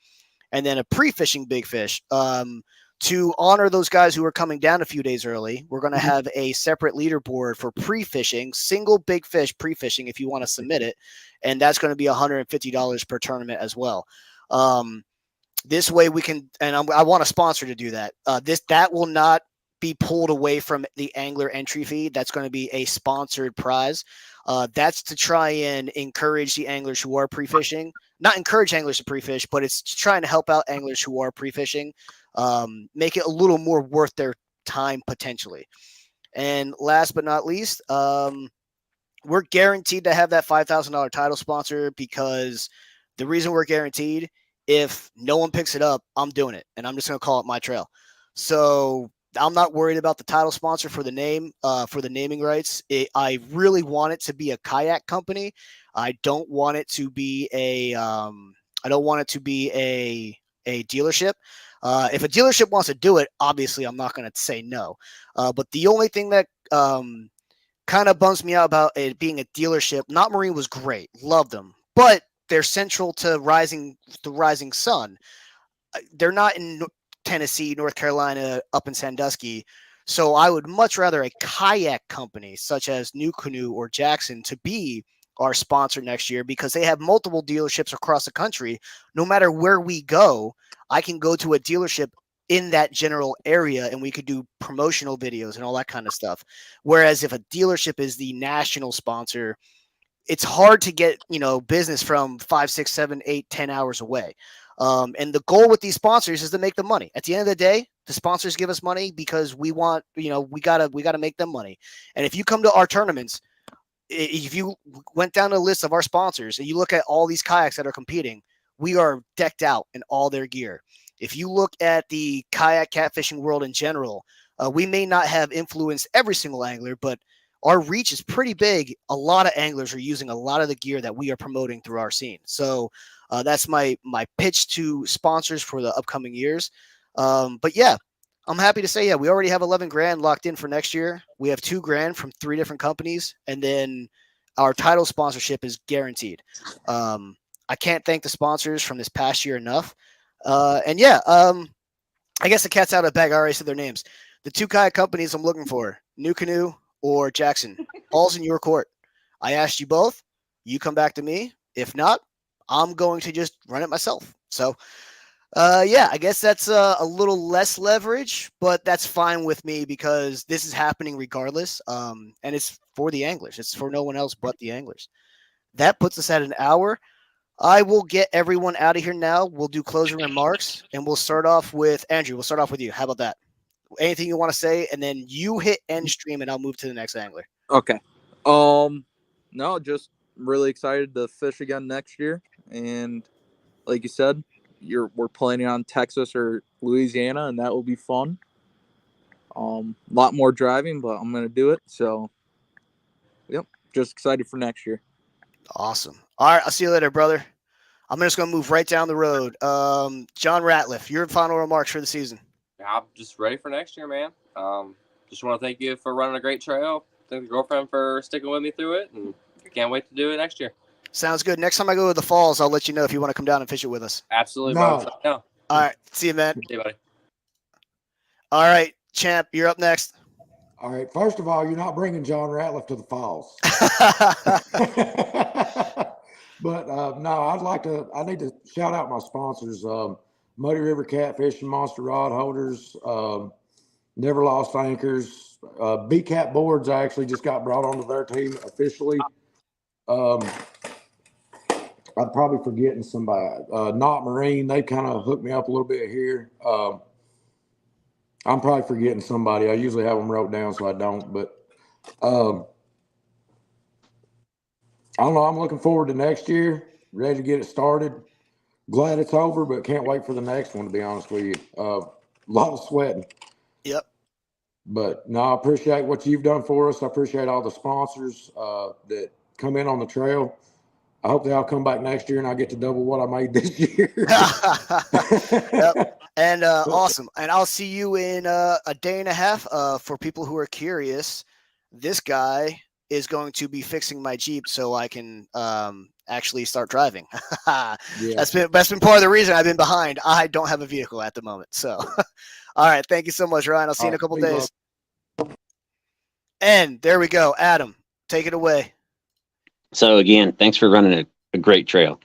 And then a pre-fishing big fish. To honor those guys who are coming down a few days early, we're going to have a separate leaderboard for pre-fishing, single big fish pre-fishing if you want to submit it. And that's going to be $150 per tournament as well. This way we can, and I want a sponsor to do that. That will not be pulled away from the angler entry fee. That's going to be a sponsored prize. That's to try and encourage the anglers who are pre-fishing. Not encourage anglers to pre-fish, but it's trying to help out anglers who are pre-fishing. Make it a little more worth their time potentially. And last but not least, we're guaranteed to have that $5,000 title sponsor, because the reason we're guaranteed, if no one picks it up, I'm doing it, and I'm just going to call it my trail. So I'm not worried about the title sponsor for the name, for the naming rights. I really want it to be a kayak company. I don't want it to be a dealership. If a dealership wants to do it, obviously I'm not going to say no. But the only thing that kind of bums me out about it being a dealership, Knot Marine was great, loved them, but they're central to the Rising Sun. They're not in Tennessee, North Carolina, up in Sandusky. So I would much rather a kayak company such as NuCanoe or Jackson to be our sponsor next year, because they have multiple dealerships across the country. No matter where we go, I can go to a dealership in that general area and we could do promotional videos and all that kind of stuff. Whereas if a dealership is the national sponsor, it's hard to get, business from 5, 6, 7, 8, 10 hours away. And the goal with these sponsors is to make them money. At the end of the day, the sponsors give us money because we want, we gotta make them money. And if you come to our tournaments, if you went down the list of our sponsors and you look at all these kayaks that are competing, we are decked out in all their gear. If you look at the kayak catfishing world in general, we may not have influenced every single angler, but our reach is pretty big. A lot of anglers are using a lot of the gear that we are promoting through our scene. So that's my pitch to sponsors for the upcoming years. But yeah, I'm happy to say, we already have 11 grand locked in for next year. We have 2 grand from 3 different companies. And then our title sponsorship is guaranteed. I can't thank the sponsors from this past year enough. I guess the cat's out of the bag. I already said their names. The 2 kayak companies I'm looking for, NuCanoe or Jackson. Ball's in your court. I asked you both. You come back to me. If not, I'm going to just run it myself. So, yeah, I guess that's a little less leverage, but that's fine with me because this is happening regardless. And it's for the anglers. It's for no one else but the anglers. That puts us at an hour. I will get everyone out of here now. We'll do closing remarks, and we'll start off with Andrew. We'll start off with you. How about that? Anything you want to say, and then you hit end stream, and I'll move to the next angler. Okay. No, just really excited to fish again next year, and like you said, we're planning on Texas or Louisiana, and that will be fun. A lot more driving, but I'm gonna do it. So, yep, just excited for next year. Awesome. All right, I'll see you later, brother. I'm just gonna move right down the road. John Ratliff, your final remarks for the season. I'm just ready for next year, man. Just want to thank you for running a great trail. Thank your girlfriend for sticking with me through it, and I can't wait to do it next year. Sounds good. Next time I go to the falls, I'll let you know if you want to come down and fish it with us. Absolutely, No. bro. No. All right. See you, man. See you, buddy. All right, Champ, you're up next. All right. First of all, you're not bringing John Ratliff to the falls. But no, I need to shout out my sponsors, Muddy River Catfishing, Monster Rod Holders, Never Lost Anchors, BCAT Boards. I actually just got brought onto their team officially. I'm probably forgetting somebody. Not Marine, they kind of hooked me up a little bit here. I'm probably forgetting somebody. I usually have them wrote down, so I don't. But I don't know. I'm looking forward to next year. Ready to get it started. Glad it's over, but can't wait for the next one, to be honest with you. A lot of sweating. Yep. But no, I appreciate what you've done for us. I appreciate all the sponsors that come in on the trail. I hope they all come back next year and I get to double what I made this year. Yep. And awesome. And I'll see you in a day and a half. For people who are curious, this guy is going to be fixing my Jeep so I can actually start driving. Yeah. That's been part of the reason I've been behind. I don't have a vehicle at the moment. So, all right. Thank you so much, Ryan. I'll see you in a couple days. And there we go. Adam, take it away. So again, thanks for running a great trail.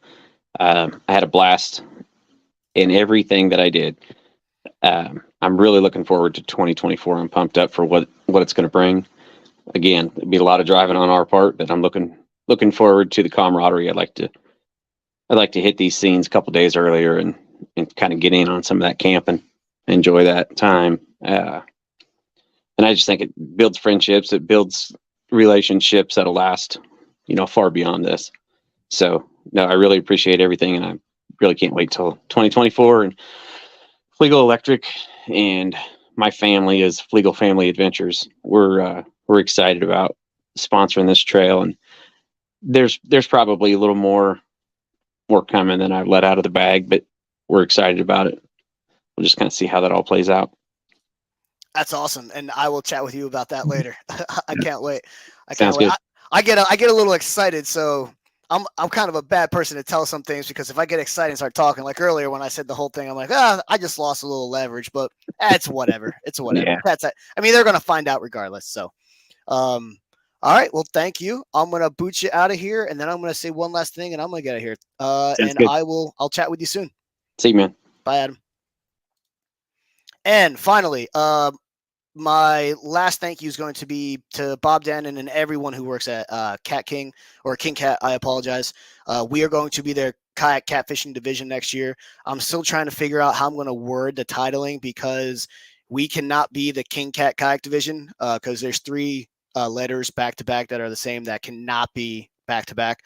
I had a blast in everything that I did. I'm really looking forward to 2024. I'm pumped up for what it's going to bring. Again, it'll be a lot of driving on our part, but I'm looking forward to the camaraderie. I'd like to hit these scenes a couple days earlier and kind of get in on some of that camping, enjoy that time. And I just think it builds friendships. It builds relationships that'll last, far beyond this. So no, I really appreciate everything. And I really can't wait till 2024 and Fleagle Electric and my family is Fleagle Family Adventures. We're excited about sponsoring this trail, and there's probably a little more coming than I've let out of the bag, but we're excited about it. We'll just kind of see how that all plays out. That's awesome, and I will chat with you about that later. I can't wait. Sounds good. I get a little excited, so I'm kind of a bad person to tell some things because if I get excited and start talking, like earlier when I said the whole thing, I'm like, I just lost a little leverage, but it's whatever. It's whatever. Yeah. That's it. I mean, they're gonna find out regardless. So, all right. Well, thank you. I'm gonna boot you out of here, and then I'm gonna say one last thing, and I'm gonna get out of here. And good. I'll chat with you soon. See you, man. Bye, Adam. And finally, my last thank you is going to be to Bob Dannon and everyone who works at Cat King or King Cat. I apologize. We are going to be their kayak catfishing division next year. I'm still trying to figure out how I'm going to word the titling because we cannot be the King Cat kayak division because there's 3 letters back to back that are the same that cannot be back to back.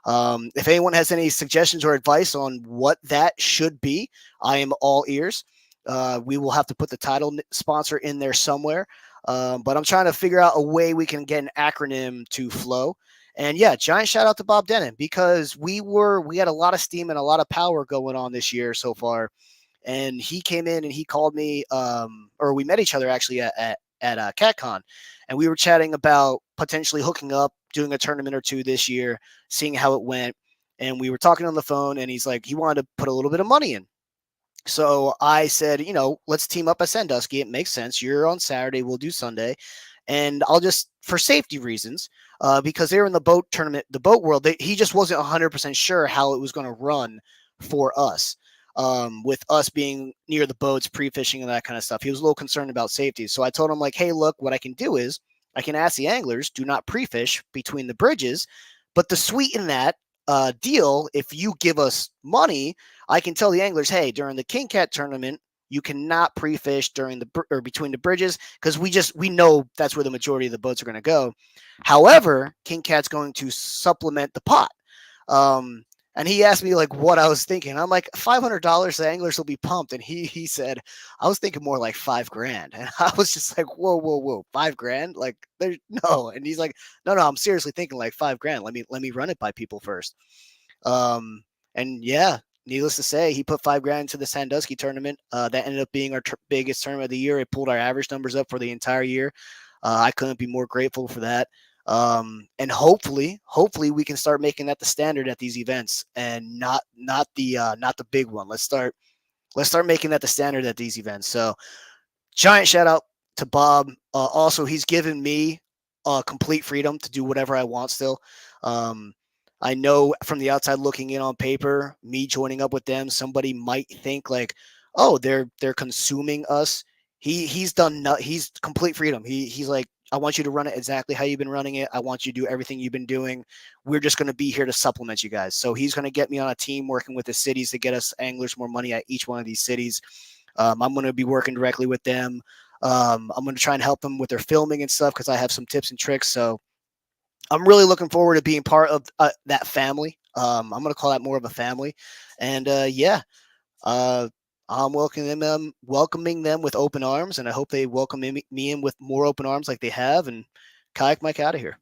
If anyone has any suggestions or advice on what that should be, I am all ears. We will have to put the title sponsor in there somewhere. But I'm trying to figure out a way we can get an acronym to flow. And yeah, giant shout out to Bob Denon because we had a lot of steam and a lot of power going on this year so far. And he came in and he called me, or we met each other actually at CatCon, and we were chatting about potentially hooking up, doing a tournament or 2 this year, seeing how it went. And we were talking on the phone and he's like, he wanted to put a little bit of money in. So I said, let's team up at Sandusky. It makes sense. You're on Saturday. We'll do Sunday. And I'll just, for safety reasons, because they were in the boat tournament, the boat world, he just wasn't 100% sure how it was going to run for us. With us being near the boats, pre-fishing and that kind of stuff. He was a little concerned about safety. So I told him, like, hey, look, what I can do is I can ask the anglers, do not pre-fish between the bridges. But to sweeten that deal, if you give us money, I can tell the anglers, hey, during the King Cat tournament, you cannot pre-fish during the or between the bridges, because we know that's where the majority of the boats are going to go. However, King Cat's going to supplement the pot. And he asked me like what I was thinking. I'm like, $500, the anglers will be pumped. And he said, I was thinking more like $5,000. And I was just like, whoa, $5,000? Like, there's no. And he's like, no, I'm seriously thinking like $5,000. Let me run it by people first. And yeah, needless to say, he put $5,000 into the Sandusky tournament. That ended up being our biggest tournament of the year. It pulled our average numbers up for the entire year. I couldn't be more grateful for that. And hopefully we can start making that the standard at these events, and not the big one. Let's start making that the standard at these events. So giant shout out to Bob. Also, he's given me complete freedom to do whatever I want still. I know from the outside looking in on paper, me joining up with them, somebody might think like, oh, they're consuming us. He's complete freedom. He's like, I want you to run it exactly how you've been running it. I want you to do everything you've been doing. We're just going to be here to supplement you guys. So he's going to get me on a team working with the cities to get us anglers more money at each one of these cities. I'm going to be working directly with them. I'm going to try and help them with their filming and stuff, because I have some tips and tricks. So I'm really looking forward to being part of that family. I'm going to call that more of a family. And I'm welcoming them with open arms, and I hope they welcome me in with more open arms like they have. And Kayak Mike out of here.